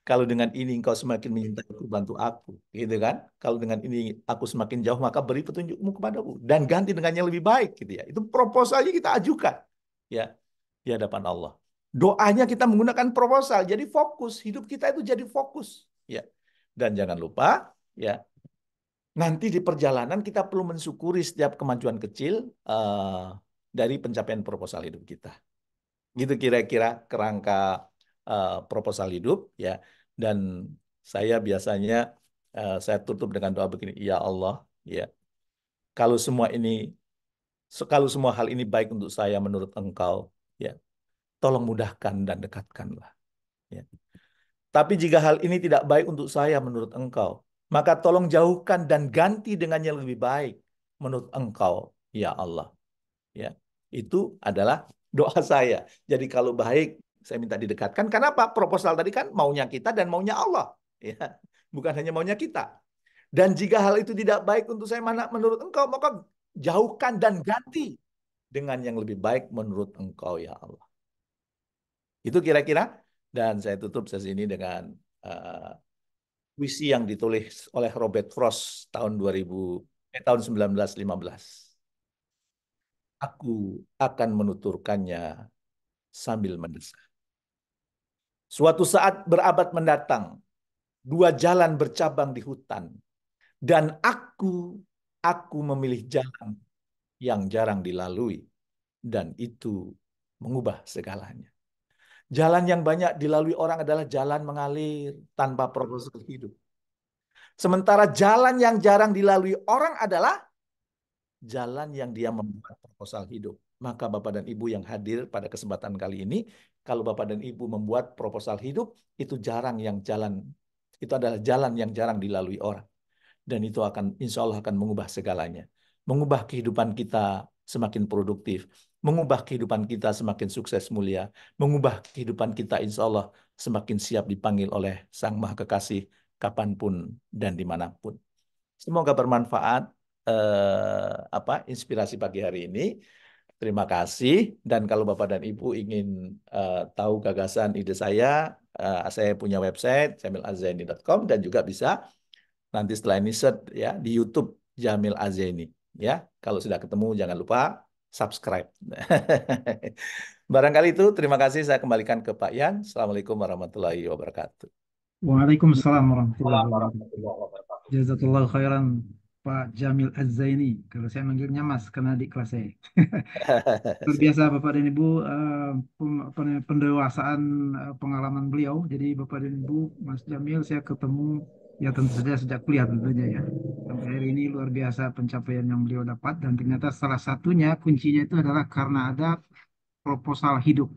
Kalau dengan ini engkau semakin menyintaiku, bantu aku, gitu kan? Kalau dengan ini aku semakin jauh, maka beri petunjukmu kepadaku dan ganti dengan yang lebih baik, gitu ya. Itu proposalnya kita ajukan, ya, di hadapan Allah. Doanya kita menggunakan proposal, jadi fokus, hidup kita itu jadi fokus, ya. Dan jangan lupa, ya, nanti di perjalanan kita perlu mensyukuri setiap kemajuan kecil dari pencapaian proposal hidup kita. Gitu kira-kira kerangka proposal hidup, ya. Dan saya biasanya saya tutup dengan doa begini, ya Allah, ya, kalau semua ini, kalau semua hal ini baik untuk saya menurut Engkau, ya, tolong mudahkan dan dekatkanlah, ya. Tapi jika hal ini tidak baik untuk saya menurut Engkau, maka tolong jauhkan dan ganti dengan yang lebih baik menurut Engkau, ya Allah. Ya, itu adalah doa saya. Jadi kalau baik, saya minta didekatkan. Kenapa? Proposal tadi kan maunya kita dan maunya Allah. Ya, bukan hanya maunya kita. Dan jika hal itu tidak baik untuk saya menurut Engkau, maka jauhkan dan ganti dengan yang lebih baik menurut Engkau, ya Allah. Itu kira-kira. Dan saya tutup sesi ini dengan puisi yang ditulis oleh Robert Frost tahun 1915. Aku akan menuturkannya sambil mendesah. Suatu saat berabad mendatang, dua jalan bercabang di hutan. Dan aku memilih jalan yang jarang dilalui. Dan itu mengubah segalanya. Jalan yang banyak dilalui orang adalah jalan mengalir tanpa proposal hidup. Sementara jalan yang jarang dilalui orang adalah jalan yang dia membuat proposal hidup. Maka Bapak dan Ibu yang hadir pada kesempatan kali ini, kalau Bapak dan Ibu membuat proposal hidup, itu itu adalah jalan yang jarang dilalui orang. Dan itu akan, insya Allah akan mengubah segalanya. Mengubah kehidupan kita semakin produktif. Mengubah kehidupan kita semakin sukses mulia. Mengubah kehidupan kita insya Allah semakin siap dipanggil oleh Sang Maha Kekasih kapanpun dan dimanapun. Semoga bermanfaat inspirasi pagi hari ini. Terima kasih. Dan kalau Bapak dan Ibu ingin tahu gagasan ide saya punya website jamilazzaini.com dan juga bisa nanti setelah ini search ya di YouTube Jamil Azzaini. Ya, kalau sudah ketemu jangan lupa subscribe. Barangkali itu. Terima kasih. Saya kembalikan ke Pak Yan. Assalamualaikum warahmatullahi wabarakatuh. Waalaikumsalam warahmatullahi wabarakatuh. Jazakallah khairan Pak Jamil Az-Zaini. Kalau saya manggilnya Mas karena di kelas saya. Luar biasa Bapak dan Ibu, pendewasaan pengalaman beliau. Jadi Bapak dan Ibu, Mas Jamil saya ketemu ya tentu saja sejak kuliah tentunya ya. Sampai hari ini luar biasa pencapaian yang beliau dapat dan ternyata salah satunya kuncinya itu adalah karena ada proposal hidup.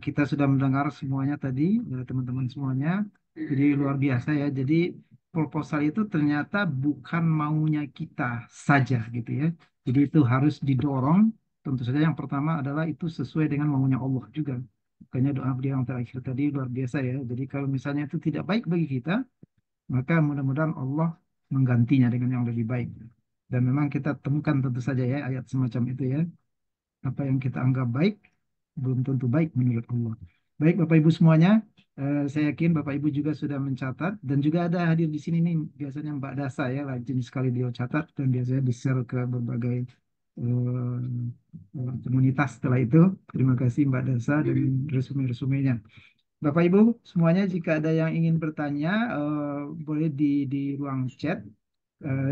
Kita sudah mendengar semuanya tadi dari teman-teman semuanya. Jadi luar biasa ya. Jadi proposal itu ternyata bukan maunya kita saja gitu ya. Jadi itu harus didorong. Tentu saja yang pertama adalah itu sesuai dengan maunya Allah juga. Makanya doa beliau yang terakhir tadi luar biasa ya. Jadi kalau misalnya itu tidak baik bagi kita, maka mudah-mudahan Allah menggantinya dengan yang lebih baik. Dan memang kita temukan tentu saja ya ayat semacam itu ya. Apa yang kita anggap baik belum tentu baik menurut Allah. Baik Bapak Ibu semuanya, saya yakin Bapak Ibu juga sudah mencatat dan juga ada hadir di sini nih biasanya Mbak Dasa ya rajin sekali dia catat dan biasanya di-share ke berbagai komunitas setelah itu. Terima kasih Mbak Dasa dan resume-resumenya. Bapak Ibu semuanya jika ada yang ingin bertanya boleh di ruang chat.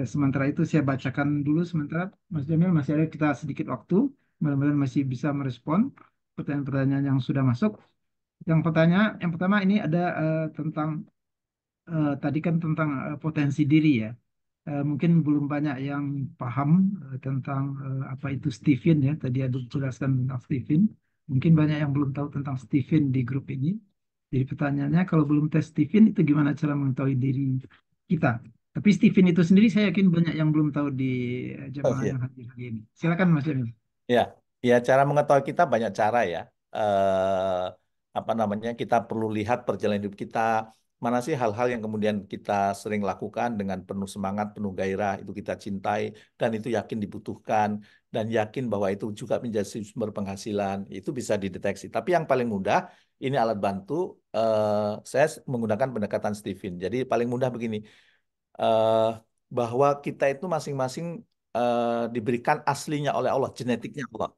Sementara itu saya bacakan dulu sementara Mas Jamil masih ada kita sedikit waktu. Mudah-mudahan masih bisa merespon pertanyaan-pertanyaan yang sudah masuk. Yang pertama ini ada tentang tadi kan tentang potensi diri ya. Mungkin belum banyak yang paham tentang apa itu Stephen ya. Tadi ada jelaskan tentang Stephen. Mungkin banyak yang belum tahu tentang Stephen di grup ini. Jadi pertanyaannya, kalau belum tes Stephen itu gimana cara mengetahui diri kita? Tapi Stephen itu sendiri saya yakin banyak yang belum tahu di Oh, jamaah iya. yang hadir hari ini. Silakan Mas Jamil. Ya, ya cara mengetahui kita banyak cara ya. Apa namanya? Kita perlu lihat perjalanan hidup kita. Mana sih hal-hal yang kemudian kita sering lakukan dengan penuh semangat, penuh gairah, itu kita cintai dan itu yakin dibutuhkan dan yakin bahwa itu juga menjadi sumber penghasilan. Itu bisa dideteksi. Tapi yang paling mudah ini alat bantu. Saya menggunakan pendekatan Stephen. Jadi paling mudah begini. eh, Bahwa kita itu masing-masing diberikan aslinya oleh Allah, genetiknya Allah.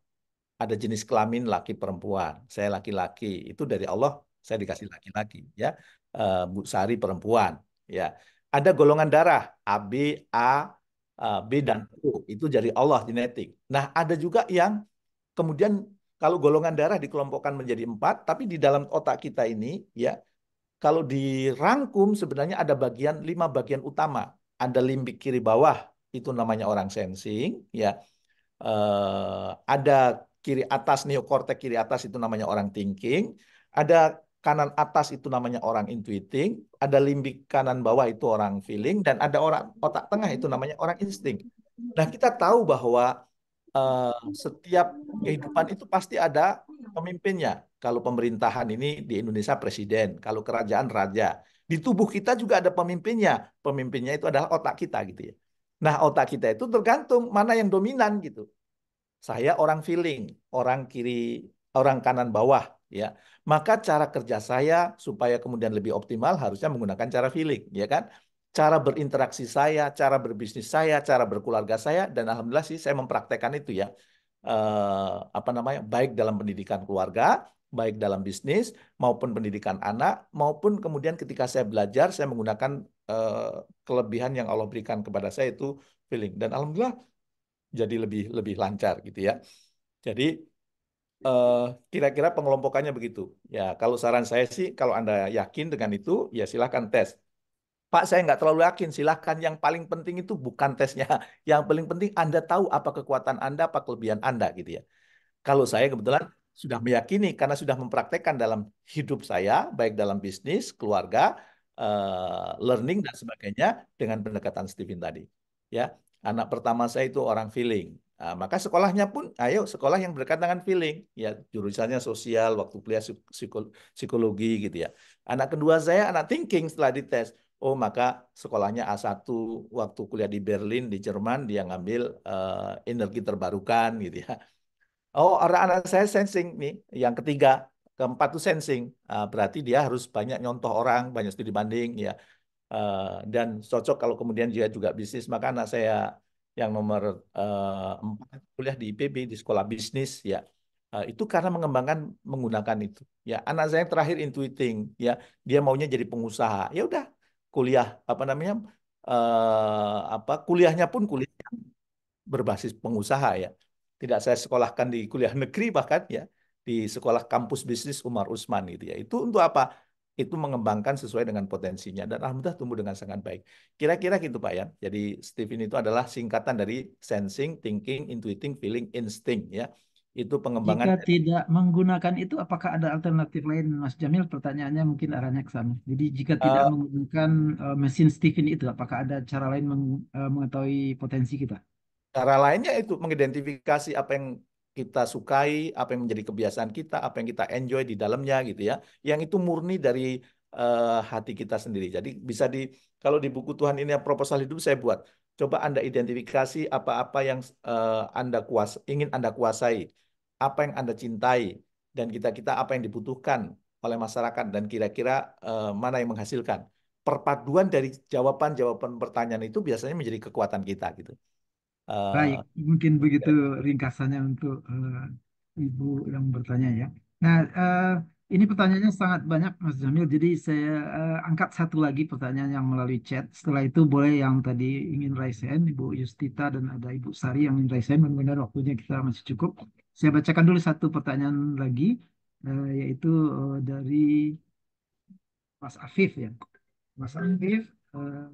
Ada jenis kelamin laki perempuan. Saya laki-laki, itu dari Allah saya dikasih laki-laki ya. Bu Sari perempuan ya. Ada golongan darah AB, A, B dan O, itu dari Allah genetik. Nah, ada juga yang kemudian kalau golongan darah dikelompokkan menjadi 4, tapi di dalam otak kita ini ya kalau dirangkum sebenarnya ada 5 bagian utama. Ada limbik kiri bawah, itu namanya orang sensing, ya. Ada kiri atas, neokortek kiri atas itu namanya orang thinking. Ada kanan atas itu namanya orang intuiting. Ada limbik kanan bawah itu orang feeling. Dan ada orang otak tengah itu namanya orang insting. Nah, kita tahu bahwa eh, setiap kehidupan itu pasti ada pemimpinnya. Kalau pemerintahan ini di Indonesia presiden, kalau kerajaan raja. Di tubuh kita juga ada pemimpinnya. Pemimpinnya itu adalah otak kita gitu ya. Nah, otak kita itu tergantung mana yang dominan gitu. Saya orang feeling, orang kiri, orang kanan bawah ya. Maka cara kerja saya supaya kemudian lebih optimal harusnya menggunakan cara feeling, ya kan? Cara berinteraksi saya, cara berbisnis saya, cara berkeluarga saya dan alhamdulillah sih saya mempraktekkan itu ya. Apa namanya? Baik dalam pendidikan keluarga, baik dalam bisnis maupun pendidikan anak, maupun kemudian ketika saya belajar saya menggunakan kelebihan yang Allah berikan kepada saya itu feeling dan alhamdulillah jadi lebih lebih lancar gitu ya. Jadi eh, kira-kira pengelompokannya begitu. Ya, kalau saran saya sih, kalau Anda yakin dengan itu, ya silahkan tes. Pak, saya nggak terlalu yakin. Silahkan. Yang paling penting itu bukan tesnya. Yang paling penting Anda tahu apa kekuatan Anda, apa kelebihan Anda gitu ya. Kalau saya kebetulan sudah meyakini karena sudah mempraktekkan dalam hidup saya, baik dalam bisnis, keluarga, learning dan sebagainya dengan pendekatan Stephen tadi. Ya, anak pertama saya itu orang feeling. Nah, maka sekolahnya pun, ayo sekolah yang berkaitan dengan feeling. Ya, jurusannya sosial, waktu kuliah psikologi gitu ya. Anak kedua saya anak thinking setelah dites. Oh, maka sekolahnya A1 waktu kuliah di Berlin, di Jerman, dia ngambil energi terbarukan gitu ya. Oh, orang anak saya sensing nih. Yang ketiga, keempat tuh sensing. Berarti dia harus banyak nyontoh orang, banyak studi banding, ya. Eh, dan cocok kalau kemudian dia juga bisnis. Maka anak saya yang nomor 4 kuliah di IPB di sekolah bisnis, ya. Itu karena mengembangkan menggunakan itu. Ya, anak saya yang terakhir intuiting, ya. Dia maunya jadi pengusaha. Ya udah, kuliah apa namanya? Kuliahnya pun kuliah berbasis pengusaha ya. Tidak saya sekolahkan di kuliah negeri bahkan ya di sekolah kampus bisnis Umar Usman gitu ya. Itu untuk apa? Itu mengembangkan sesuai dengan potensinya dan alhamdulillah tumbuh dengan sangat baik. Kira-kira gitu Pak ya. Jadi Stephen itu adalah singkatan dari sensing, thinking, intuiting, feeling, instinct ya. Itu pengembangan Jika tidak menggunakan itu, apakah ada alternatif lain, Mas Jamil? Pertanyaannya mungkin arahnya ke sana. Jadi, jika tidak eh, menggunakan mesin Stephen itu, apakah ada cara lain mengetahui potensi kita? cara lainnya itu mengidentifikasi apa yang kita sukai, apa yang menjadi kebiasaan kita, apa yang kita enjoy di dalamnya gitu ya. Yang itu murni dari hati kita sendiri. Jadi bisa kalau di buku Tuhan ini proposal hidup saya buat. Coba Anda identifikasi apa-apa yang ingin Anda kuasai, apa yang Anda cintai, dan kita apa yang dibutuhkan oleh masyarakat dan kira-kira mana yang menghasilkan. Perpaduan dari jawaban-jawaban pertanyaan itu biasanya menjadi kekuatan kita gitu. Baik, Eh, mungkin begitu ringkasannya untuk Ibu yang bertanya ya. Nah, ini pertanyaannya sangat banyak, Mas Jamil. Jadi saya angkat satu lagi pertanyaan yang melalui chat. Setelah itu boleh yang tadi ingin raise hand, Ibu Yustita dan ada Ibu Sari yang ingin raise hand. Mudah-mudahan waktunya kita masih cukup. Saya bacakan dulu satu pertanyaan lagi. yaitu dari Mas Afif ya. Mas Afif, eh,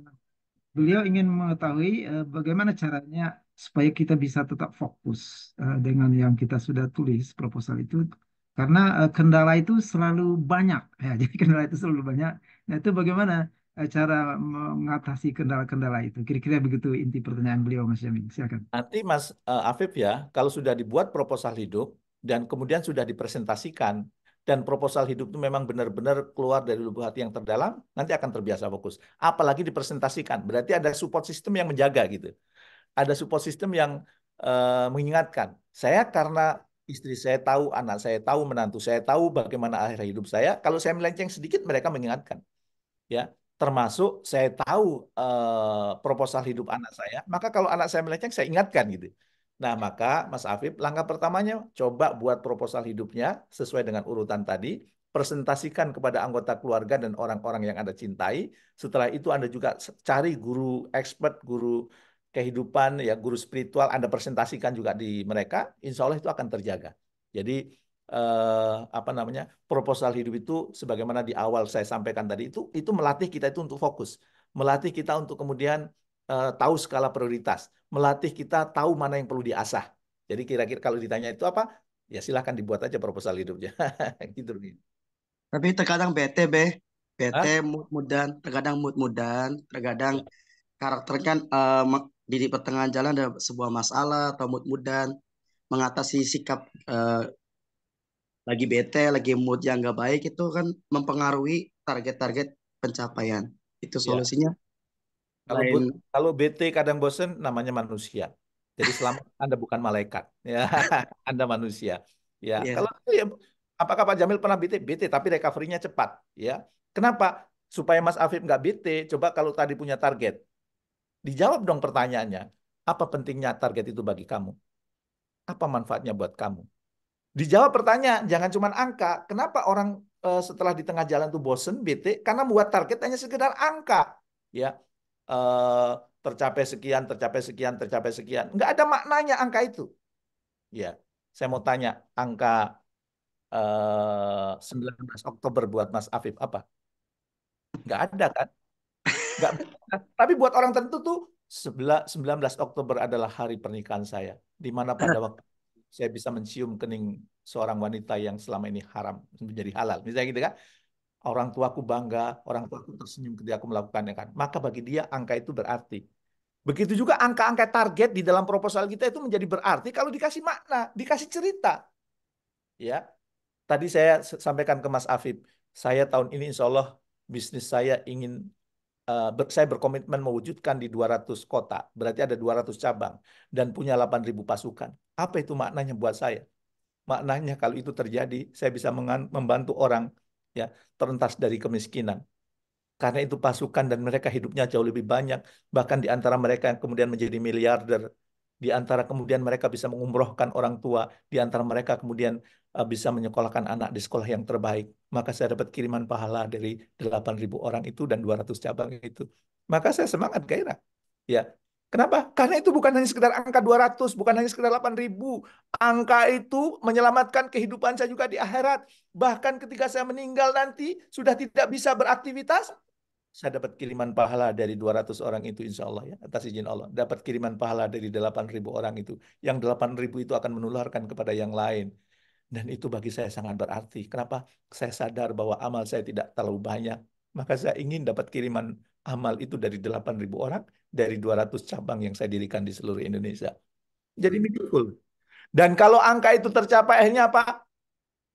beliau ingin mengetahui bagaimana caranya supaya kita bisa tetap fokus dengan yang kita sudah tulis proposal itu, karena kendala itu selalu banyak ya. Jadi kendala itu selalu banyak. Nah, itu bagaimana cara mengatasi kendala-kendala itu? Kira-kira begitu inti pertanyaan beliau, Mas Yamin. Silakan. Nanti Mas Afif ya, kalau sudah dibuat proposal hidup dan kemudian sudah dipresentasikan dan proposal hidup itu memang benar-benar keluar dari lubuk hati yang terdalam, nanti akan terbiasa fokus. Apalagi dipresentasikan, berarti ada support system yang menjaga gitu. Ada support system yang mengingatkan. Saya karena istri saya tahu, anak saya tahu, menantu saya tahu bagaimana akhir hidup saya, kalau saya melenceng sedikit mereka mengingatkan. Ya, termasuk saya tahu proposal hidup anak saya, maka kalau anak saya melenceng saya ingatkan gitu. Nah, maka Mas Afif, langkah pertamanya coba buat proposal hidupnya sesuai dengan urutan tadi, presentasikan kepada anggota keluarga dan orang-orang yang Anda cintai. Setelah itu Anda juga cari guru expert, guru kehidupan, ya guru spiritual, Anda presentasikan juga di mereka, insya Allah itu akan terjaga. Jadi apa namanya, proposal hidup itu sebagaimana di awal saya sampaikan tadi itu melatih kita itu untuk fokus, melatih kita untuk kemudian tahu skala prioritas, melatih kita tahu mana yang perlu diasah. Jadi kira-kira kalau ditanya itu apa, ya silahkan dibuat aja proposal hidupnya. Gitu. Tapi terkadang bete, Be. Bete, Hah? mood-moodan, terkadang mood-moodan, terkadang Ya. karakter kan di pertengahan jalan ada sebuah masalah atau mood-moodan, mengatasi sikap lagi bete, lagi mood yang nggak baik itu kan mempengaruhi target-target pencapaian. Itu Ya. solusinya Kalau lain. kalau BT kadang bosen namanya manusia. Jadi selama Anda bukan malaikat, ya Anda manusia. Ya, Ya. kalau ya, apakah Pak Jamil pernah BT? BT tapi recovery-nya cepat, ya. Kenapa? Supaya Mas Afif nggak BT, coba kalau tadi punya target, dijawab dong pertanyaannya. Apa pentingnya target itu bagi kamu? Apa manfaatnya buat kamu? Dijawab pertanyaan, jangan cuma angka. Kenapa orang setelah di tengah jalan tuh bosen, BT? Karena buat target hanya sekedar angka, ya. eh, Tercapai sekian, tercapai sekian, tercapai sekian. Nggak ada maknanya angka itu. Ya, saya mau tanya, angka 19 Oktober buat Mas Afif apa? Nggak ada kan? Nggak bisa. Tapi buat orang tertentu tuh 19 Oktober adalah hari pernikahan saya. Di mana pada waktu saya bisa mencium kening seorang wanita yang selama ini haram menjadi halal. Misalnya gitu kan. Orang tuaku bangga, orang tuaku tersenyum ketika aku melakukannya kan. Maka bagi dia angka itu berarti. Begitu juga angka-angka target di dalam proposal kita itu menjadi berarti kalau dikasih makna, dikasih cerita. Ya, tadi saya sampaikan ke Mas Afif, saya tahun ini insya Allah bisnis saya ingin, saya berkomitmen mewujudkan di 200 kota, berarti ada 200 cabang, dan punya 8.000 pasukan. Apa itu maknanya buat saya? Maknanya kalau itu terjadi, saya bisa membantu orang ya terentas dari kemiskinan. Karena itu pasukan dan mereka hidupnya jauh lebih banyak. Bahkan di antara mereka yang kemudian menjadi miliarder. Di antara kemudian mereka bisa mengumrohkan orang tua. Di antara mereka kemudian bisa menyekolahkan anak di sekolah yang terbaik. Maka saya dapat kiriman pahala dari 8.000 orang itu dan 200 cabang itu. Maka saya semangat gairah. Ya. Kenapa? Karena itu bukan hanya sekedar angka 200, bukan hanya sekedar 8.000. Angka itu menyelamatkan kehidupan saya juga di akhirat. Bahkan ketika saya meninggal nanti, sudah tidak bisa beraktivitas, saya dapat kiriman pahala dari 200 orang itu insya Allah ya, atas izin Allah. Dapat kiriman pahala dari 8.000 orang itu. Yang 8.000 itu akan menularkan kepada yang lain. Dan itu bagi saya sangat berarti. Kenapa? Saya sadar bahwa amal saya tidak terlalu banyak. Maka saya ingin dapat kiriman amal itu dari 8.000 orang, dari 200 cabang yang saya dirikan di seluruh Indonesia. Jadi meaningful. Dan kalau angka itu tercapai, akhirnya apa?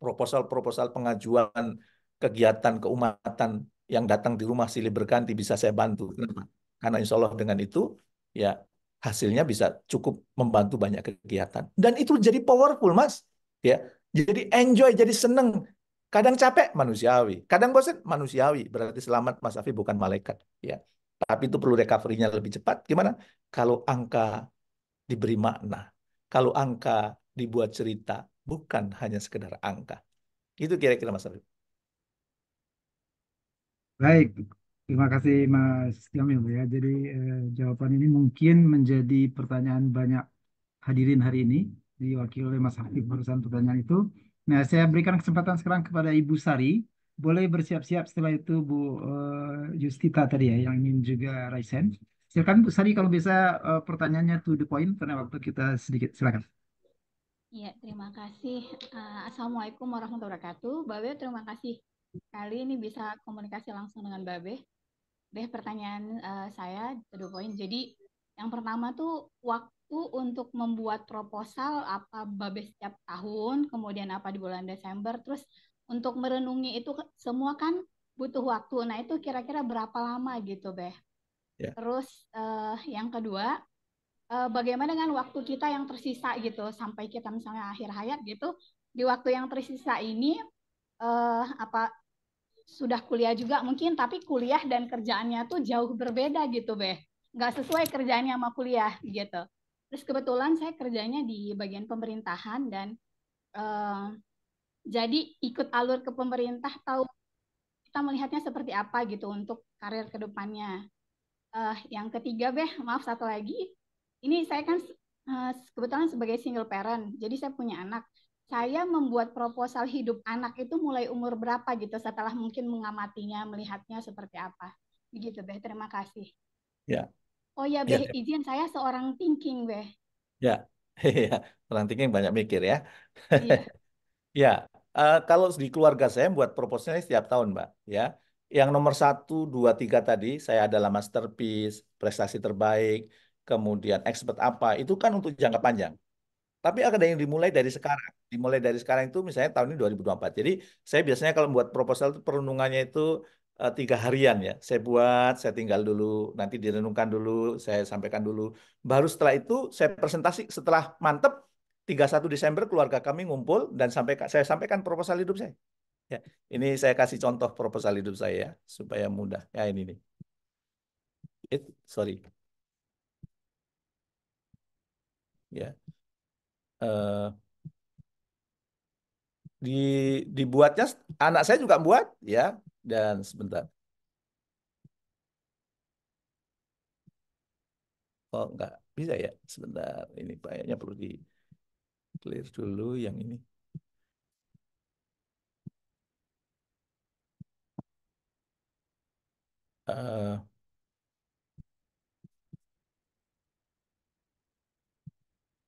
Proposal-proposal pengajuan kegiatan keumatan yang datang di rumah silih berganti bisa saya bantu. Kenapa? Karena insya Allah dengan itu ya hasilnya bisa cukup membantu banyak kegiatan. Dan itu jadi powerful, Mas. Ya, jadi enjoy, jadi seneng. Kadang capek manusiawi, kadang bosan manusiawi. Berarti selamat Mas Afi bukan malaikat. Ya, tapi itu perlu recovery-nya lebih cepat. Gimana? Kalau angka diberi makna, kalau angka dibuat cerita, bukan hanya sekedar angka. Itu kira-kira Mas Arif. Baik, terima kasih Mas Jamil ya. Jadi jawaban ini mungkin menjadi pertanyaan banyak hadirin hari ini, diwakili oleh Mas Habib barusan pertanyaan itu. Nah, saya berikan kesempatan sekarang kepada Ibu Sari. Boleh bersiap-siap setelah itu Bu Justita tadi ya, yang ingin juga raise hand. Silakan Bu Sari kalau bisa pertanyaannya to the point karena waktu kita sedikit. Silakan. Iya, terima kasih. Assalamualaikum warahmatullahi wabarakatuh. Babe, terima kasih. Kali ini bisa komunikasi langsung dengan Babe. Deh, pertanyaan saya to the point. Jadi, yang pertama tuh waktu untuk membuat proposal apa Babe setiap tahun, kemudian apa di bulan Desember, terus untuk merenungi itu semua kan butuh waktu. Nah, itu kira-kira berapa lama gitu, Beh? Ya. Terus yang kedua, bagaimana dengan waktu kita yang tersisa gitu sampai kita misalnya akhir hayat gitu, di waktu yang tersisa ini apa sudah kuliah juga mungkin, tapi kuliah dan kerjaannya tuh jauh berbeda gitu, Beh. Nggak sesuai kerjaannya sama kuliah gitu. Terus kebetulan saya kerjanya di bagian pemerintahan dan jadi ikut alur ke pemerintah, tahu kita melihatnya seperti apa gitu untuk karir ke depannya. Yang ketiga, Beh, maaf satu lagi. Ini saya kan kebetulan sebagai single parent, jadi saya punya anak. Saya membuat proposal hidup anak itu mulai umur berapa gitu, setelah mungkin mengamatinya, melihatnya seperti apa. Begitu, Beh. Terima kasih. Ya. Oh ya, Ya, Beh, izin saya seorang thinking, Beh. ya. Ya, orang thinking banyak mikir ya. Iya. Ya, kalau di keluarga saya buat proposalnya setiap tahun, Mbak. Ya, yang nomor 1, 2, 3 tadi saya adalah masterpiece, prestasi terbaik, kemudian expert apa, itu kan untuk jangka panjang. Tapi ada yang dimulai dari sekarang. Dimulai dari sekarang itu misalnya tahun ini 2024. Jadi saya biasanya kalau membuat proposal itu perenungannya itu 3 harian ya. Saya buat, saya tinggal dulu, nanti direnungkan dulu, saya sampaikan dulu. Baru setelah itu saya presentasi, setelah mantep 31 Desember keluarga kami ngumpul dan saya sampaikan proposal hidup saya. Ya, ini saya kasih contoh proposal hidup saya ya, supaya mudah. Ya ini nih. Sorry. Ya. Eh, di dibuatnya anak saya juga buat ya, dan sebentar. Oh enggak bisa ya, sebentar, ini kayaknya perlu di clear dulu yang ini. Eh,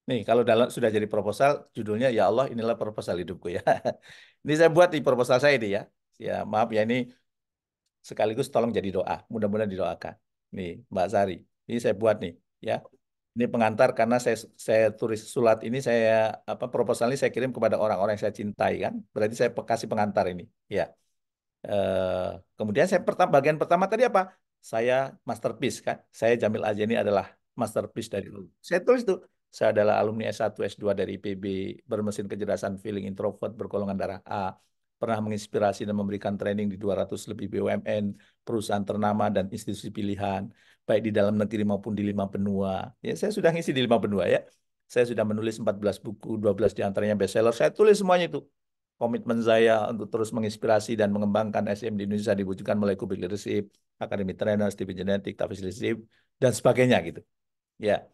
nih kalau sudah jadi proposal, judulnya ya Allah inilah proposal hidupku ya. Ini saya buat di proposal saya ini ya. Ya maaf ya, ini sekaligus tolong jadi doa. Mudah-mudahan didoakan. Nih Mbak Sari, ini saya buat nih ya. Ini pengantar karena saya tulis surat ini, saya proposal ini saya kirim kepada orang-orang yang saya cintai kan. Berarti saya kasih pengantar ini ya. Kemudian bagian pertama tadi apa? Saya masterpiece kan. Saya Jamil Ajeni adalah masterpiece dari dulu. Saya tulis tuh. Saya adalah alumni S1 S2 dari IPB, bermesin kecerdasan feeling introvert, bergolongan darah A, pernah menginspirasi dan memberikan training di 200 lebih BUMN, perusahaan ternama dan institusi pilihan, baik di dalam negeri maupun di 5 benua. Ya, saya sudah ngisi di 5 benua ya. Saya sudah menulis 14 buku, 12 diantaranya bestseller. Saya tulis semuanya itu. Komitmen saya untuk terus menginspirasi dan mengembangkan SDM di Indonesia diwujudkan melalai Kubik Leadership, Academy Trainer, Stevie Genetic, Tafis Leadership, dan sebagainya gitu. Ya,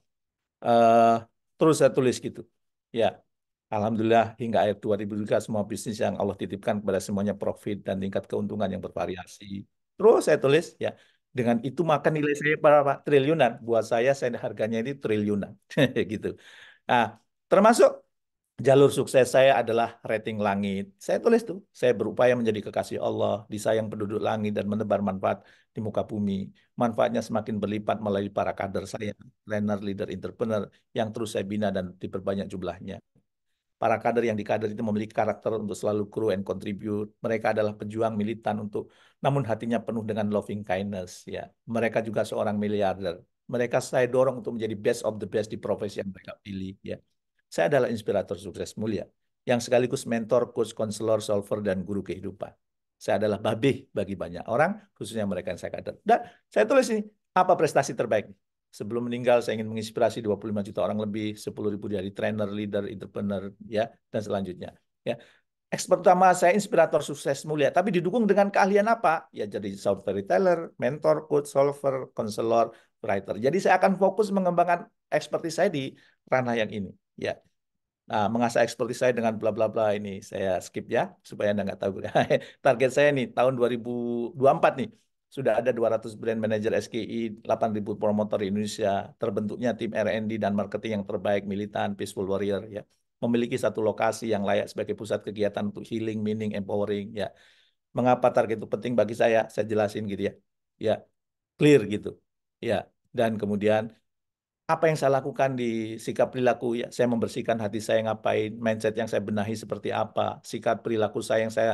eh terus saya tulis gitu. Ya, Alhamdulillah hingga akhir 2003 semua bisnis yang Allah titipkan kepada semuanya profit dan tingkat keuntungan yang bervariasi. Terus saya tulis ya, dengan itu maka nilai saya berapa? Triliunan. Buat saya harganya ini triliunan, gitu. Nah, termasuk jalur sukses saya adalah rating langit. Saya tulis tuh, saya berupaya menjadi kekasih Allah, disayang penduduk langit dan menebar manfaat di muka bumi. Manfaatnya semakin berlipat melalui para kader saya, trainer, leader, entrepreneur yang terus saya bina dan diperbanyak jumlahnya. Para kader yang dikader itu memiliki karakter untuk selalu grow and contribute. Mereka adalah pejuang militan namun hatinya penuh dengan loving kindness. Ya, mereka juga seorang miliarder. Mereka saya dorong untuk menjadi best of the best di profesi yang mereka pilih. Ya, saya adalah inspirator sukses mulia yang sekaligus mentor, coach, konselor, solver, dan guru kehidupan. Saya adalah babih bagi banyak orang, khususnya mereka yang saya kader. Dan saya tulis ini, apa prestasi terbaik? Sebelum meninggal, saya ingin menginspirasi 25 juta orang lebih, 10.000 dari trainer, leader, entrepreneur, ya, dan selanjutnya. Ya, expert pertama saya inspirator sukses mulia, tapi didukung dengan keahlian apa? Ya, jadi storyteller, mentor, coach, solver, konselor, writer. Jadi saya akan fokus mengembangkan ekspertis saya di ranah yang ini. Ya, Nah, mengasah ekspertis saya dengan bla bla bla ini saya skip ya supaya Anda nggak tahu. Target saya nih tahun 2024 nih sudah ada 200 brand manager SKI, 8.000 promotor di Indonesia, terbentuknya tim R&D dan marketing yang terbaik, militan, peaceful warrior ya. Memiliki satu lokasi yang layak sebagai pusat kegiatan untuk healing, meaning, empowering ya. Mengapa target itu penting bagi saya jelasin gitu ya. Ya, clear gitu. Ya, dan kemudian apa yang saya lakukan di sikap perilaku ya, saya membersihkan hati saya ngapain, mindset yang saya benahi seperti apa, sikap perilaku saya yang saya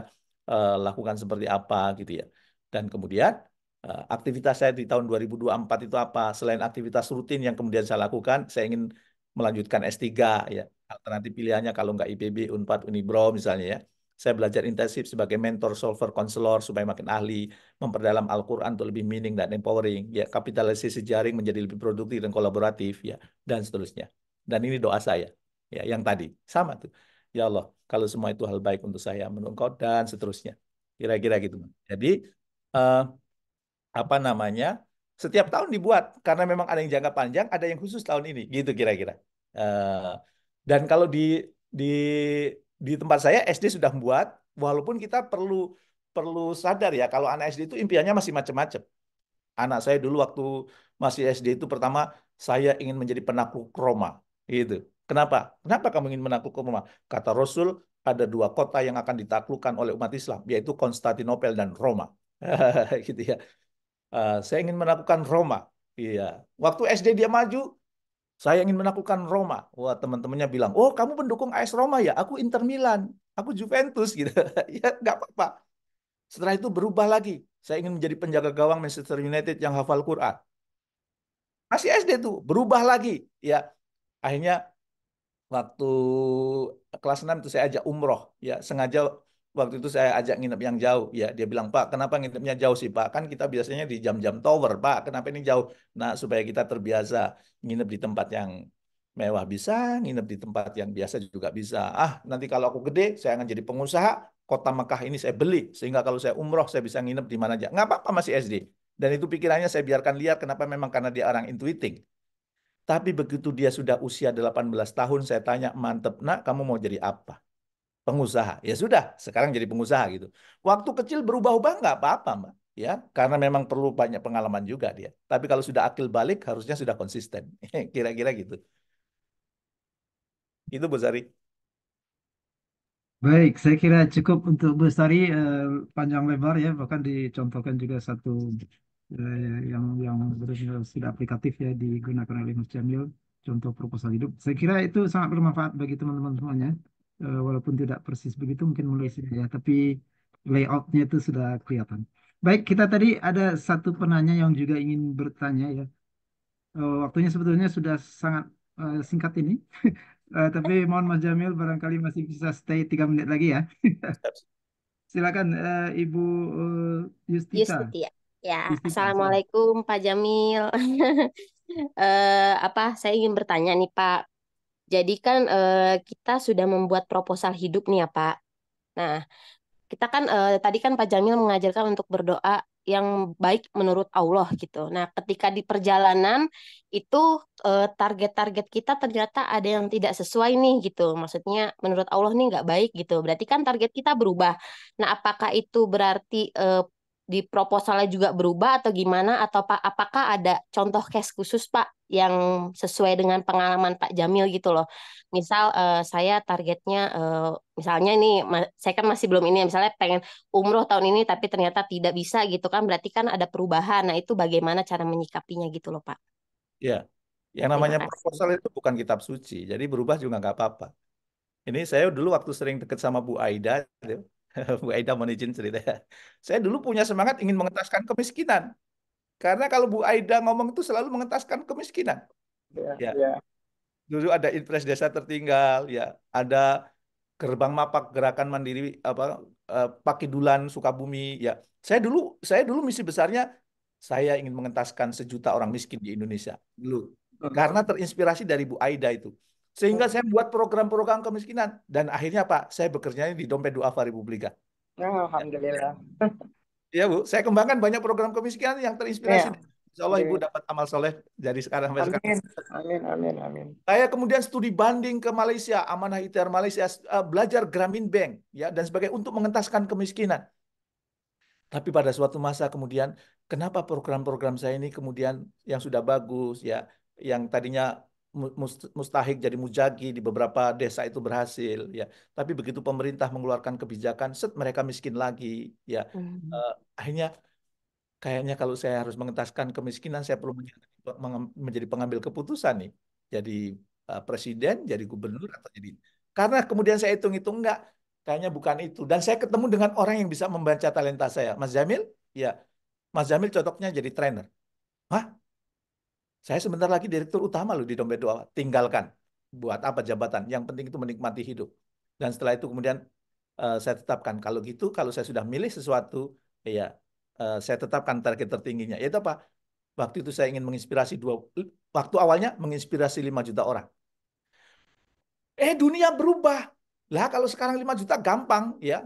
lakukan seperti apa gitu ya. Dan kemudian aktivitas saya di tahun 2024 itu apa? Selain aktivitas rutin yang kemudian saya lakukan, saya ingin melanjutkan S3 ya. Alternatif pilihannya kalau nggak IPB, Unpad, Unibro misalnya ya. Saya belajar intensif sebagai mentor, solver, konselor supaya makin ahli, memperdalam Al-Quran untuk lebih meaning dan empowering, ya kapitalisasi jaring menjadi lebih produktif dan kolaboratif, ya dan seterusnya. Dan ini doa saya, ya yang tadi sama tuh. Ya Allah, kalau semua itu hal baik untuk saya, menurut Engkau dan seterusnya. Kira-kira gitu. Jadi eh, apa namanya? Setiap tahun dibuat karena memang ada yang jangka panjang, ada yang khusus tahun ini, gitu kira-kira. Eh, dan kalau di di tempat saya SD sudah membuat, walaupun kita perlu perlu sadar ya kalau anak SD itu impiannya masih macam-macam. Anak saya dulu waktu masih SD itu pertama saya ingin menjadi penakluk Roma, gitu. Kenapa? Kenapa kamu ingin menakluk Roma? Kata Rasul ada dua kota yang akan ditaklukkan oleh umat Islam, yaitu Konstantinopel dan Roma. Gitu ya. Saya ingin menaklukkan Roma. Iya. Waktu SD dia maju, saya ingin menaklukkan Roma. Wah, teman-temannya bilang, "Oh, kamu pendukung AS Roma ya? Aku Inter Milan, aku Juventus." Gitu. Ya, nggak apa-apa. Setelah itu berubah lagi. Saya ingin menjadi penjaga gawang Manchester United yang hafal Quran. Masih SD tuh, berubah lagi. Ya, akhirnya waktu kelas 6 itu saya ajak umroh. Ya, sengaja waktu itu saya ajak nginep yang jauh. Ya, dia bilang, "Pak, kenapa nginepnya jauh sih, Pak? Kan kita biasanya di jam-jam tower, Pak. Kenapa ini jauh?" Nah, supaya kita terbiasa nginep di tempat yang mewah bisa, nginep di tempat yang biasa juga bisa. Ah, nanti kalau aku gede, saya akan jadi pengusaha. Kota Mekah ini saya beli. Sehingga kalau saya umroh, saya bisa nginep di mana aja. Nggak apa-apa masih SD. Dan itu pikirannya saya biarkan liar. Kenapa? Memang karena dia orang intuiting. Tapi begitu dia sudah usia 18 tahun, saya tanya, "Mantep, nak, kamu mau jadi apa?" Pengusaha. Ya sudah, sekarang jadi pengusaha gitu. Waktu kecil berubah-ubah nggak apa-apa, Mbak. Ya, karena memang perlu banyak pengalaman juga dia. Tapi kalau sudah akil balik, harusnya sudah konsisten. Kira-kira gitu. Itu Bu Sari. Baik, saya kira cukup untuk Bestari panjang lebar ya, bahkan dicontohkan juga satu yang benar-benar sudah aplikatif ya digunakan oleh Mas Jamil, contoh proposal hidup. Saya kira itu sangat bermanfaat bagi teman-teman semuanya, walaupun tidak persis begitu mungkin menulisnya ya, tapi layoutnya itu sudah kelihatan. Baik, kita tadi ada satu penanya yang juga ingin bertanya ya. Waktunya sebetulnya sudah sangat singkat ini. Tapi mohon Mas Jamil barangkali masih bisa stay 3 menit lagi ya. Silakan Ibu Yustita. Yustitia. Ya, Yustita, silakan. Assalamualaikum Pak Jamil. Saya ingin bertanya nih Pak. Jadi kan kita sudah membuat proposal hidup nih ya Pak. Nah, kita kan tadi kan Pak Jamil mengajarkan untuk berdoa yang baik menurut Allah gitu. Nah, ketika di perjalanan itu target-target kita ternyata ada yang tidak sesuai nih gitu. Maksudnya menurut Allah nih nggak baik gitu. Berarti kan target kita berubah. Nah, apakah itu berarti di proposalnya juga berubah atau gimana? Atau apakah ada contoh case khusus Pak yang sesuai dengan pengalaman Pak Jamil gitu loh? Misal saya targetnya misalnya ini saya kan masih belum ini ya, misalnya pengen umroh tahun ini tapi ternyata tidak bisa gitu kan berarti kan ada perubahan. Nah, itu bagaimana cara menyikapinya gitu loh, Pak. Ya, yang Terima namanya kasih. proposal itu bukan kitab suci. Jadi berubah juga nggak apa-apa. Ini saya dulu waktu sering deket sama Bu Aida, gitu. Bu Aida mohon izin cerita ya. Saya dulu punya semangat ingin mengentaskan kemiskinan. Karena kalau Bu Aida ngomong itu selalu mengentaskan kemiskinan. Ya, Ya, ya. dulu ada Impres Desa Tertinggal, ya, ada Gerbang Mapak Gerakan Mandiri apa Pakidulan Sukabumi, ya. Saya dulu misi besarnya saya ingin mengentaskan 1 juta orang miskin di Indonesia dulu. Karena terinspirasi dari Bu Aida itu. Sehingga saya buat program-program kemiskinan dan akhirnya Pak, saya bekerja di Dompet Duafa Republika. Alhamdulillah. Ya Bu, saya kembangkan banyak program kemiskinan yang terinspirasi Ya, dari Insya Allah Ibu Amin. dapat amal soleh dari sekarang sampai sekarang. Amin. Amin. Amin. Saya kemudian studi banding ke Malaysia, Amanah ITR Malaysia, belajar Grameen Bank, ya, dan sebagai untuk mengentaskan kemiskinan. Tapi pada suatu masa kemudian, kenapa program-program saya ini kemudian yang sudah bagus, ya, yang tadinya mustahik jadi mujagi di beberapa desa itu berhasil, ya. Tapi begitu pemerintah mengeluarkan kebijakan, set mereka miskin lagi, ya. Akhirnya kayaknya kalau saya harus mengentaskan kemiskinan, saya perlu menjadi pengambil keputusan nih. Jadi presiden, jadi gubernur, atau jadi... Karena kemudian saya hitung-hitung, enggak, kayaknya bukan itu. Dan saya ketemu dengan orang yang bisa membaca talenta saya. Mas Jamil, ya, Mas Jamil cocoknya jadi trainer. Hah? Saya sebentar lagi direktur utama loh di Dompet Doa. Tinggalkan. Buat apa jabatan? Yang penting itu menikmati hidup. Dan setelah itu kemudian saya tetapkan. Kalau gitu, kalau saya sudah milih sesuatu, ya, saya tetapkan target tertingginya. Yaitu apa? Waktu itu saya ingin menginspirasi waktu awalnya menginspirasi 5 juta orang. Dunia berubah. Lah kalau sekarang 5 juta gampang, ya.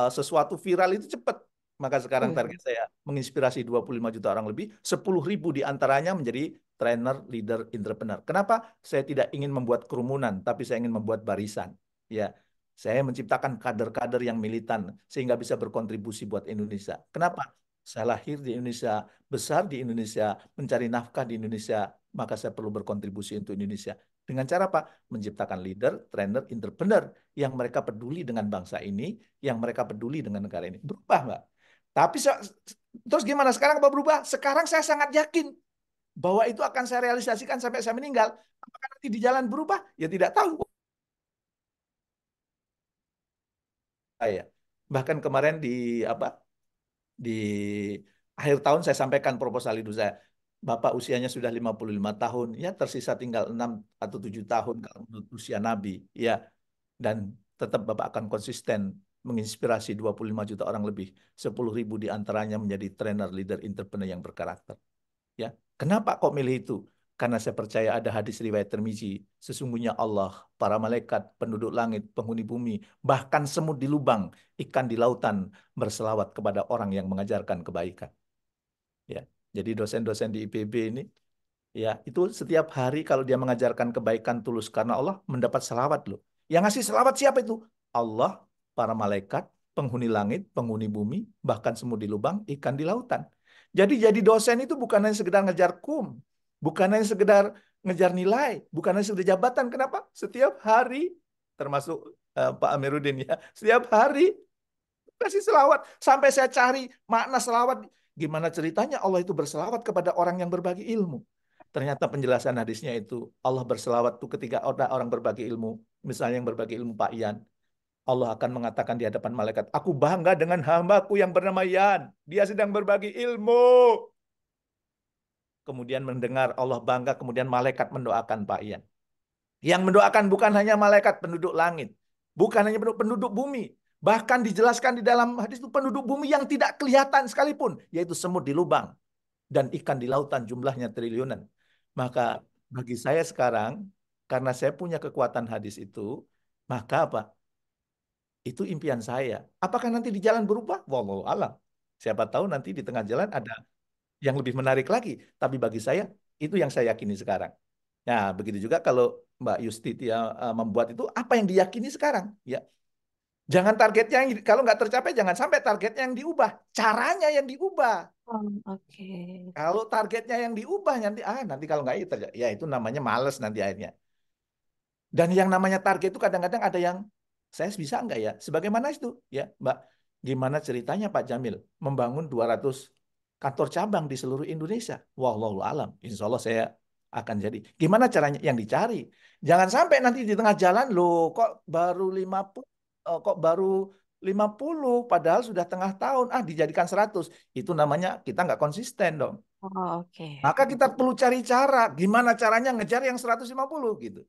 Sesuatu viral itu cepat. Maka sekarang target saya menginspirasi 25 juta orang lebih, 10.000 diantaranya menjadi trainer, leader, entrepreneur. Kenapa? Saya tidak ingin membuat kerumunan, tapi saya ingin membuat barisan. Ya, saya menciptakan kader-kader yang militan sehingga bisa berkontribusi buat Indonesia. Kenapa? Saya lahir di Indonesia, besar di Indonesia, mencari nafkah di Indonesia, maka saya perlu berkontribusi untuk Indonesia. Dengan cara apa? Menciptakan leader, trainer, entrepreneur yang mereka peduli dengan bangsa ini, yang mereka peduli dengan negara ini. Berubah nggak? Tapi terus gimana sekarang apa berubah? Sekarang saya sangat yakin bahwa itu akan saya realisasikan sampai saya meninggal. Apakah nanti di jalan berubah? Ya tidak tahu. Saya bahkan kemarin di apa? Di akhir tahun saya sampaikan proposal hidup saya. Bapak usianya sudah 55 tahun, ya tersisa tinggal 6 atau 7 tahun kalau menurut usia Nabi, ya. Dan tetap Bapak akan konsisten menginspirasi 25 juta orang lebih, 10.000 diantaranya menjadi trainer, leader, entrepreneur yang berkarakter. Ya, kenapa kok milih itu? Karena saya percaya ada hadis riwayat Tirmizi, sesungguhnya Allah, para malaikat, penduduk langit, penghuni bumi, bahkan semut di lubang, ikan di lautan berselawat kepada orang yang mengajarkan kebaikan. Ya, jadi dosen-dosen di IPB ini, ya, itu setiap hari kalau dia mengajarkan kebaikan tulus karena Allah, mendapat selawat loh. Yang ngasih selawat siapa itu? Allah, para malaikat, penghuni langit, penghuni bumi, bahkan semut di lubang, ikan di lautan. Jadi dosen itu bukan hanya sekedar ngejar bukan hanya sekedar ngejar nilai, bukan hanya sekedar jabatan. Kenapa? Setiap hari, termasuk Pak Amiruddin, ya, setiap hari kasih selawat. Sampai saya cari makna selawat. Gimana ceritanya Allah itu berselawat kepada orang yang berbagi ilmu. Ternyata penjelasan hadisnya itu Allah berselawat tuh ketika orang berbagi ilmu. Misalnya yang berbagi ilmu Pak Ian. Allah akan mengatakan di hadapan malaikat, aku bangga dengan hambaku yang bernama Ian. Dia sedang berbagi ilmu. Kemudian mendengar Allah bangga, kemudian malaikat mendoakan Pak Ian. Yang mendoakan bukan hanya malaikat penduduk langit. Bukan hanya penduduk bumi. Bahkan dijelaskan di dalam hadis itu penduduk bumi yang tidak kelihatan sekalipun. Yaitu semut di lubang. Dan ikan di lautan jumlahnya triliunan. Maka bagi saya sekarang, karena saya punya kekuatan hadis itu, maka apa? Itu impian saya. Apakah nanti di jalan berubah? Wallahu alam. Siapa tahu nanti di tengah jalan ada yang lebih menarik lagi. Tapi bagi saya, itu yang saya yakini sekarang. Nah, begitu juga kalau Mbak Yustitia membuat itu, apa yang diyakini sekarang? Ya, jangan targetnya yang kalau nggak tercapai, jangan sampai targetnya yang diubah, caranya yang diubah. Oke. Kalau targetnya yang diubah nanti kalau nggak itu ya itu namanya males nanti akhirnya. Dan yang namanya target itu kadang-kadang ada yang saya bisa nggak ya? Sebagaimana itu ya, Mbak. Gimana ceritanya Pak Jamil membangun 200 kantor cabang di seluruh Indonesia? Wallahu alam. Insya Allah saya akan jadi. Gimana caranya? Yang dicari. Jangan sampai nanti di tengah jalan loh kok baru 50 kok baru 50 padahal sudah tengah tahun dijadikan 100. Itu namanya kita nggak konsisten dong. Oke. Maka kita perlu cari cara gimana caranya ngejar yang 150 gitu.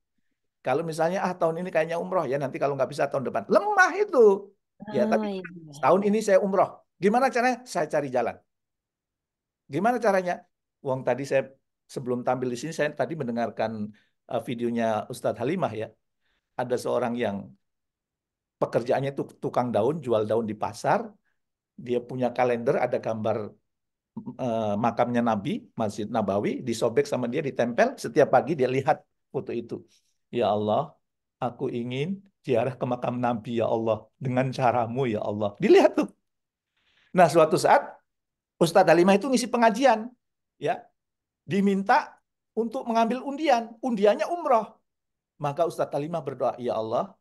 Kalau misalnya tahun ini kayaknya umroh ya nanti kalau nggak bisa tahun depan lemah itu. Ya tapi Iya. tahun ini saya umroh. Gimana caranya? Saya cari jalan. Gimana caranya? Uang tadi saya sebelum tampil di sini saya tadi mendengarkan videonya Ustadz Halimah ya. Ada seorang yang pekerjaannya itu tukang daun, jual daun di pasar. Dia punya kalender, ada gambar makamnya Nabi, Masjid Nabawi, disobek sama dia, ditempel. Setiap pagi dia lihat foto itu. Ya Allah, aku ingin ziarah ke makam Nabi ya Allah dengan caramu ya Allah. Dilihat tuh. Nah, suatu saat Ustadz Halimah itu ngisi pengajian, ya, diminta untuk mengambil undian. Undiannya umroh. Maka Ustadz Halimah berdoa, ya Allah,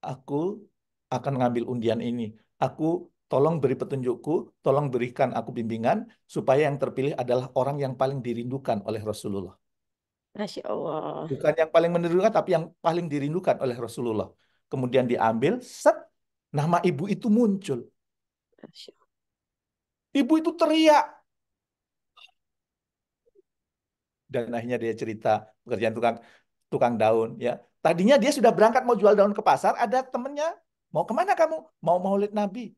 aku akan mengambil undian ini. Aku tolong beri petunjukku, tolong berikan aku bimbingan, supaya yang terpilih adalah orang yang paling dirindukan oleh Rasulullah. Masya Allah. Bukan yang paling menirukan, tapi yang paling dirindukan oleh Rasulullah. Kemudian diambil, set, nama ibu itu muncul. Masya Allah. Ibu itu teriak. Dan akhirnya dia cerita pekerjaan tukang tukang daun. Ya, tadinya dia sudah berangkat mau jual daun ke pasar, ada temennya, mau kemana kamu? Mau maulid Nabi.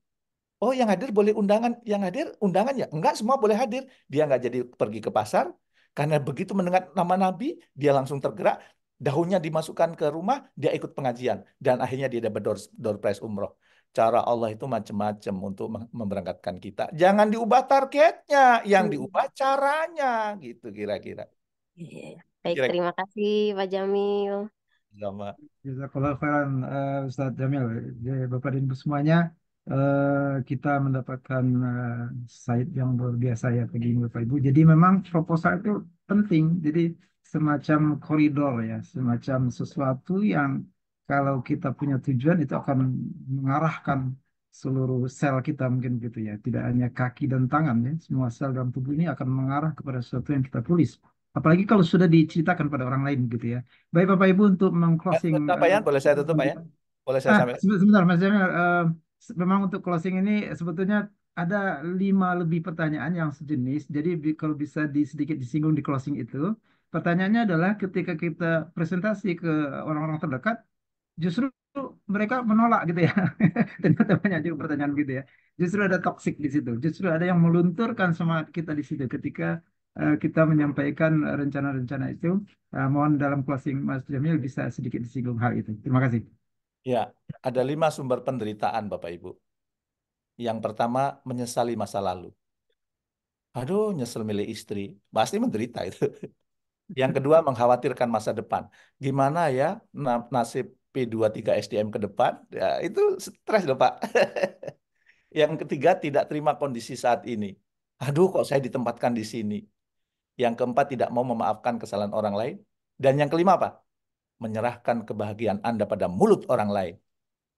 Oh, yang hadir boleh undangan, yang hadir undangan ya? Enggak, semua boleh hadir. Dia nggak jadi pergi ke pasar, karena begitu mendengar nama Nabi, dia langsung tergerak, daunnya dimasukkan ke rumah, dia ikut pengajian. Dan akhirnya dia dapat door prize umroh. Cara Allah itu macam-macam untuk memberangkatkan kita. Jangan diubah targetnya, yang diubah caranya, gitu kira-kira. Iya. Baik, Kira-kira terima kasih Pak Jamil. sama. Jazakallah khairan Ustadz Jamil. Jadi, Bapak dan Ibu semuanya, kita mendapatkan site yang luar biasa ya bagi Bapak Ibu. Jadi memang proposal itu penting. Jadi semacam koridor ya, semacam sesuatu yang kalau kita punya tujuan itu akan mengarahkan seluruh sel kita mungkin gitu ya. Tidak hanya kaki dan tangan ya, semua sel dalam tubuh ini akan mengarah kepada sesuatu yang kita tulis. Apalagi kalau sudah diceritakan pada orang lain gitu ya. Baik Bapak Ibu untuk meng-closing Sebentar, Pak Yan, boleh saya tutup, Pak Yan? Boleh saya sampai? sebentar Mas Jamil, memang untuk closing ini sebetulnya ada 5 lebih pertanyaan yang sejenis. Jadi kalau bisa sedikit disinggung di closing itu, pertanyaannya adalah ketika kita presentasi ke orang-orang terdekat, justru mereka menolak gitu ya. Ternyata banyak juga pertanyaan gitu ya. Justru ada toksik di situ. Justru ada yang melunturkan semangat kita di situ ketika kita menyampaikan rencana-rencana itu. Mohon dalam closing Mas Jamil bisa sedikit disinggung hal itu. Terima kasih. Ya, ada 5 sumber penderitaan, Bapak Ibu. Yang pertama, menyesali masa lalu. Aduh, nyesel milih istri. Pasti menderita itu. Yang kedua, mengkhawatirkan masa depan. Gimana ya nasib P23 SDM ke depan? Ya, itu stres loh, Pak. Yang ketiga, tidak terima kondisi saat ini. Aduh, kok saya ditempatkan di sini. Yang keempat, tidak mau memaafkan kesalahan orang lain. Dan yang kelima, apa? Menyerahkan kebahagiaan Anda pada mulut orang lain.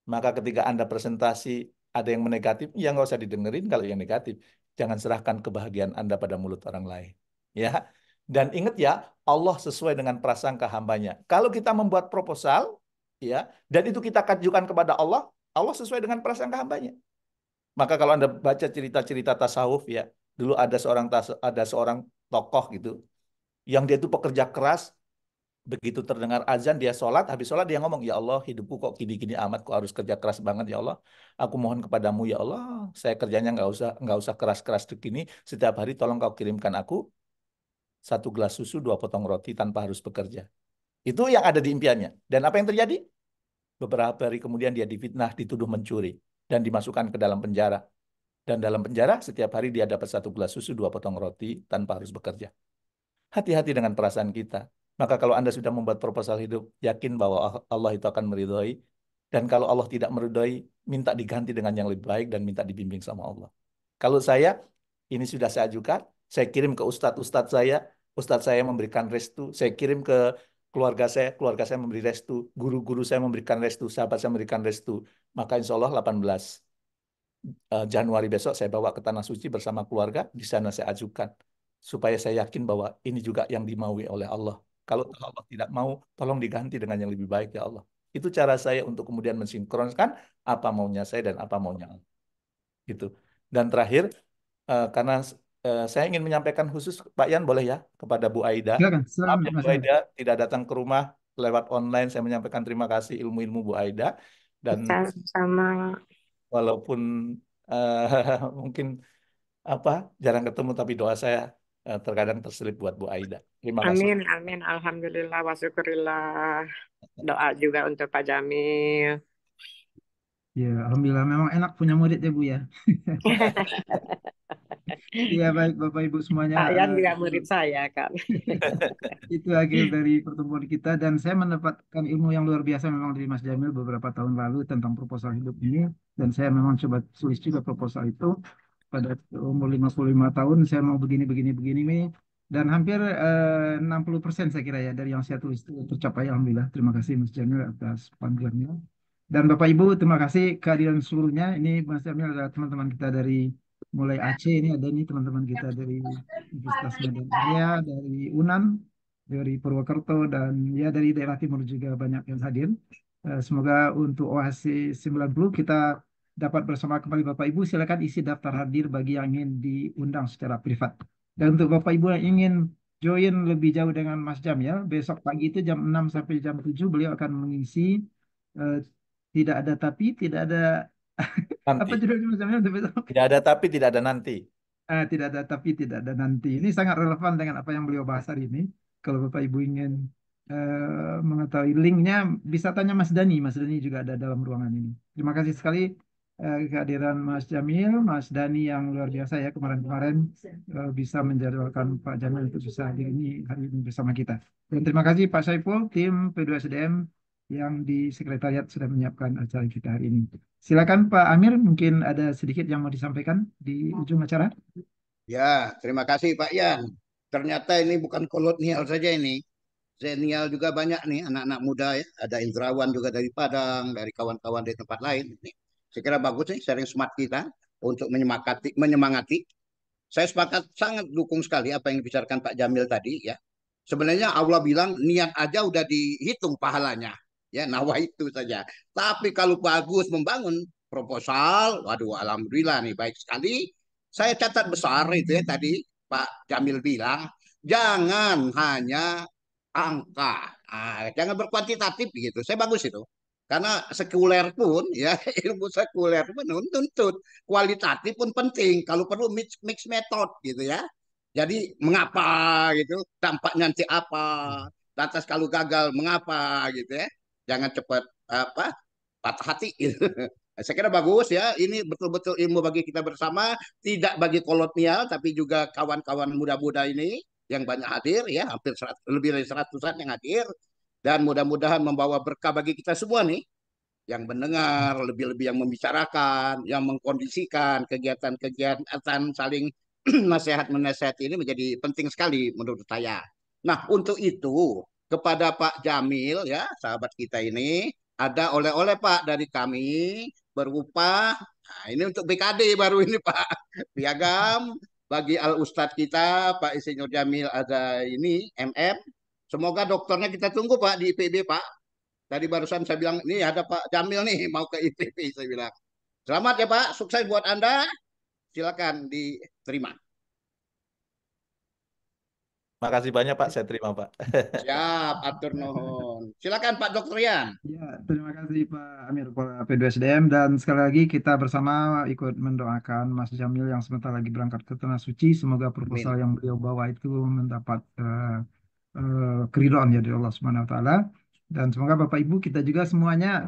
Maka ketika Anda presentasi ada yang negatif, ya nggak usah didengerin kalau yang negatif. Jangan serahkan kebahagiaan Anda pada mulut orang lain. Ya. Dan ingat ya, Allah sesuai dengan prasangka hambanya. Kalau kita membuat proposal, ya, dan itu kita ajukan kepada Allah, Allah sesuai dengan prasangka hambanya. Maka kalau Anda baca cerita-cerita tasawuf ya, dulu ada seorang tokoh gitu, yang dia itu pekerja keras. Begitu terdengar azan dia sholat, habis sholat dia ngomong, ya Allah hidupku kok gini-gini amat, kok harus kerja keras banget ya Allah. Aku mohon kepadamu ya Allah, saya kerjanya nggak usah keras-keras begini. Setiap hari tolong kau kirimkan aku 1 gelas susu, 2 potong roti tanpa harus bekerja. Itu yang ada di impiannya. Dan apa yang terjadi? Beberapa hari kemudian dia difitnah, dituduh mencuri dan dimasukkan ke dalam penjara. Dan dalam penjara setiap hari dia dapat 1 gelas susu, 2 potong roti tanpa harus bekerja. Hati-hati dengan perasaan kita. Maka kalau Anda sudah membuat proposal hidup, yakin bahwa Allah itu akan meridhoi. Dan kalau Allah tidak meridhoi, minta diganti dengan yang lebih baik dan minta dibimbing sama Allah. Kalau saya, ini sudah saya ajukan, saya kirim ke ustadz saya memberikan restu, saya kirim ke keluarga saya memberi restu, guru-guru saya memberikan restu, sahabat saya memberikan restu. Maka insya Allah 18 Januari besok saya bawa ke Tanah Suci bersama keluarga, di sana saya ajukan. Supaya saya yakin bahwa ini juga yang dimaui oleh Allah. Kalau Allah tidak mau, tolong diganti dengan yang lebih baik ya Allah. Itu cara saya untuk kemudian mensinkronkan apa maunya saya dan apa maunya Allah. Gitu. Dan terakhir, karena saya ingin menyampaikan khusus, Pak Yan boleh ya, kepada Bu Aida. Silakan, Maaf silakan ya Mas Bu Jamil. Aida, tidak datang ke rumah lewat online. Saya menyampaikan terima kasih ilmu-ilmu Bu Aida. Dan Sama. walaupun mungkin jarang ketemu, tapi doa saya terkadang terselip buat Bu Aida. Terima kasih. Amin, amin. Alhamdulillah wa syukurillah. Doa juga untuk Pak Jamil. Ya, alhamdulillah memang enak punya murid ya Bu ya. Iya baik Bapak Ibu semuanya. Pak Yan juga murid saya kan. Itu akhir dari pertemuan kita dan saya mendapatkan ilmu yang luar biasa memang dari Mas Jamil beberapa tahun lalu tentang proposal hidup ini dan saya memang coba tulis juga proposal itu pada umur 55 tahun saya mau begini begini begini nih dan hampir 60% saya kira ya dari yang saya tulis itu tercapai alhamdulillah. Terima kasih Mas Jamil atas panggilannya. Dan Bapak Ibu terima kasih kehadiran seluruhnya. Ini Mas Jamil adalah teman-teman kita dari mulai Aceh ini ada nih teman-teman kita dari Universitas Medan Area, dari UNAN, dari Purwokerto dan ya dari daerah timur juga banyak yang hadir. Semoga untuk OHC 90 kita dapat bersama kembali Bapak Ibu. Silakan isi daftar hadir bagi yang ingin diundang secara privat. Dan untuk Bapak Ibu yang ingin join lebih jauh dengan Mas Jamil, besok pagi itu jam 6 sampai jam 7 beliau akan mengisi eh, tidak ada tapi tidak ada apa Nanti. judulnya Mas Jamil untuk besok? Tidak ada tapi tidak ada nanti. Tidak ada tapi tidak ada nanti. Ini sangat relevan dengan apa yang beliau bahas hari ini. Kalau Bapak Ibu ingin mengetahui linknya, bisa tanya Mas Dani. Mas Dani juga ada dalam ruangan ini. Terima kasih sekali kehadiran Mas Jamil, Mas Dani yang luar biasa ya kemarin-kemarin bisa menjadwalkan Pak Jamil untuk bisa hadir ini hari ini bersama kita. Dan terima kasih Pak Saiful, tim P2SDM yang di sekretariat sudah menyiapkan acara kita hari ini. Silakan Pak Amir, mungkin ada sedikit yang mau disampaikan di ujung acara. Ya, terima kasih Pak Yan. Ternyata ini bukan kolonial saja ini. Zenial juga banyak nih anak-anak muda ya. Ada Indrawan juga dari Padang, dari kawan-kawan di tempat lain. Ini saya kira bagus nih sharing smart kita untuk menyemangati. Saya sepakat sangat dukung sekali apa yang dibicarakan Pak Jamil tadi ya. Sebenarnya Allah bilang niat aja udah dihitung pahalanya. Ya, nawa itu saja. Tapi kalau bagus membangun proposal, waduh alhamdulillah nih baik sekali. Saya catat besar itu ya tadi Pak Jamil bilang, jangan hanya angka. Jangan berkuantitatif gitu. Saya bagus itu. Karena sekuler pun ya ilmu sekuler pun menuntut kualitatif pun penting. Kalau perlu mix method gitu ya. Jadi mengapa gitu, dampaknya nanti apa, lantas kalau gagal mengapa gitu ya. Jangan cepat apa patah hati gitu. Saya kira bagus ya. Ini betul-betul ilmu bagi kita bersama, tidak bagi kolonial tapi juga kawan-kawan muda-muda ini yang banyak hadir ya, hampir lebih dari 100-an yang hadir dan mudah-mudahan membawa berkah bagi kita semua nih yang mendengar, lebih-lebih yang membicarakan, yang mengkondisikan kegiatan-kegiatan saling nasihat menasihat ini menjadi penting sekali menurut saya. Nah, untuk itu kepada Pak Jamil ya, sahabat kita ini ada oleh-oleh Pak dari kami berupa ini untuk BKD baru ini Pak piagam bagi Al Ustadz kita Pak Insinyur Jamil ada ini MM. Semoga dokternya kita tunggu Pak di IPB Pak. Tadi barusan saya bilang, nih ada Pak Jamil nih mau ke IPB saya bilang. Selamat ya Pak, sukses buat Anda. Silakan diterima. Makasih banyak Pak, saya terima Pak. Siap, atur nuhun. Silakan Pak Dr. Rian. Ya, terima kasih Pak Amir Kepala P2SDM dan sekali lagi kita bersama ikut mendoakan Mas Jamil yang sebentar lagi berangkat ke Tanah Suci. Semoga proposal Amin. yang beliau bawa itu mendapat keridhaan ya dari Allah Subhanahu Wa Taala dan semoga Bapak Ibu kita juga semuanya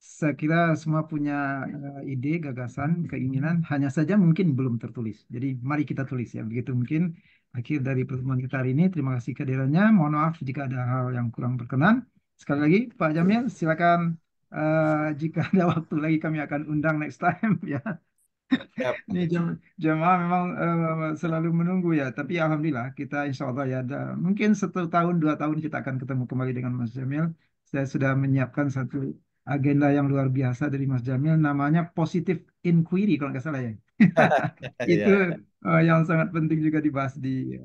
saya kira semua punya ide, gagasan, keinginan, hanya saja mungkin belum tertulis. Jadi mari kita tulis ya. Begitu mungkin akhir dari pertemuan kita hari ini. Terima kasih kehadirannya. Mohon maaf jika ada hal yang kurang berkenan. Sekali lagi Pak Jamil, silakan jika ada waktu lagi kami akan undang next time ya. Siap. Ini jemaah memang selalu menunggu ya, tapi alhamdulillah kita insya Allah ya ada mungkin 1 tahun 2 tahun kita akan ketemu kembali dengan Mas Jamil. Saya sudah menyiapkan satu agenda yang luar biasa dari Mas Jamil, namanya positive inquiry kalau nggak salah ya. Itu yang sangat penting juga dibahas di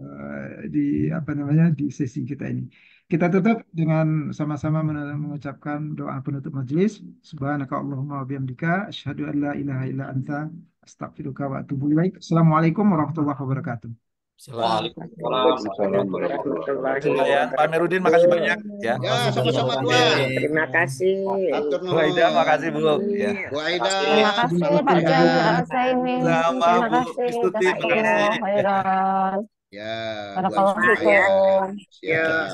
apa namanya di sesi kita ini. Kita tutup dengan sama-sama mengucapkan doa penutup majelis. Subhanaka Allahumma wa bihamdika asyhadu an la ilaha illa anta astaghfiruka wa atubu ilaik. Assalamualaikum warahmatullahi wabarakatuh. Waalaikumsalam warahmatullahi Ya, Pak Amiruddin makasih banyak ya. Ya, sama-sama Tuan. Terima kasih. Atur Bu Aida nuhun. makasih Bu. Ya. Bu Aida. Terima kasih Pak Jamil Al-Saimi. Sama Terima Bu kasih. Istuti, makasih. Jazakallahu khairan. Ya, Bu Barakallahu Ansumaya. fikum. Siap.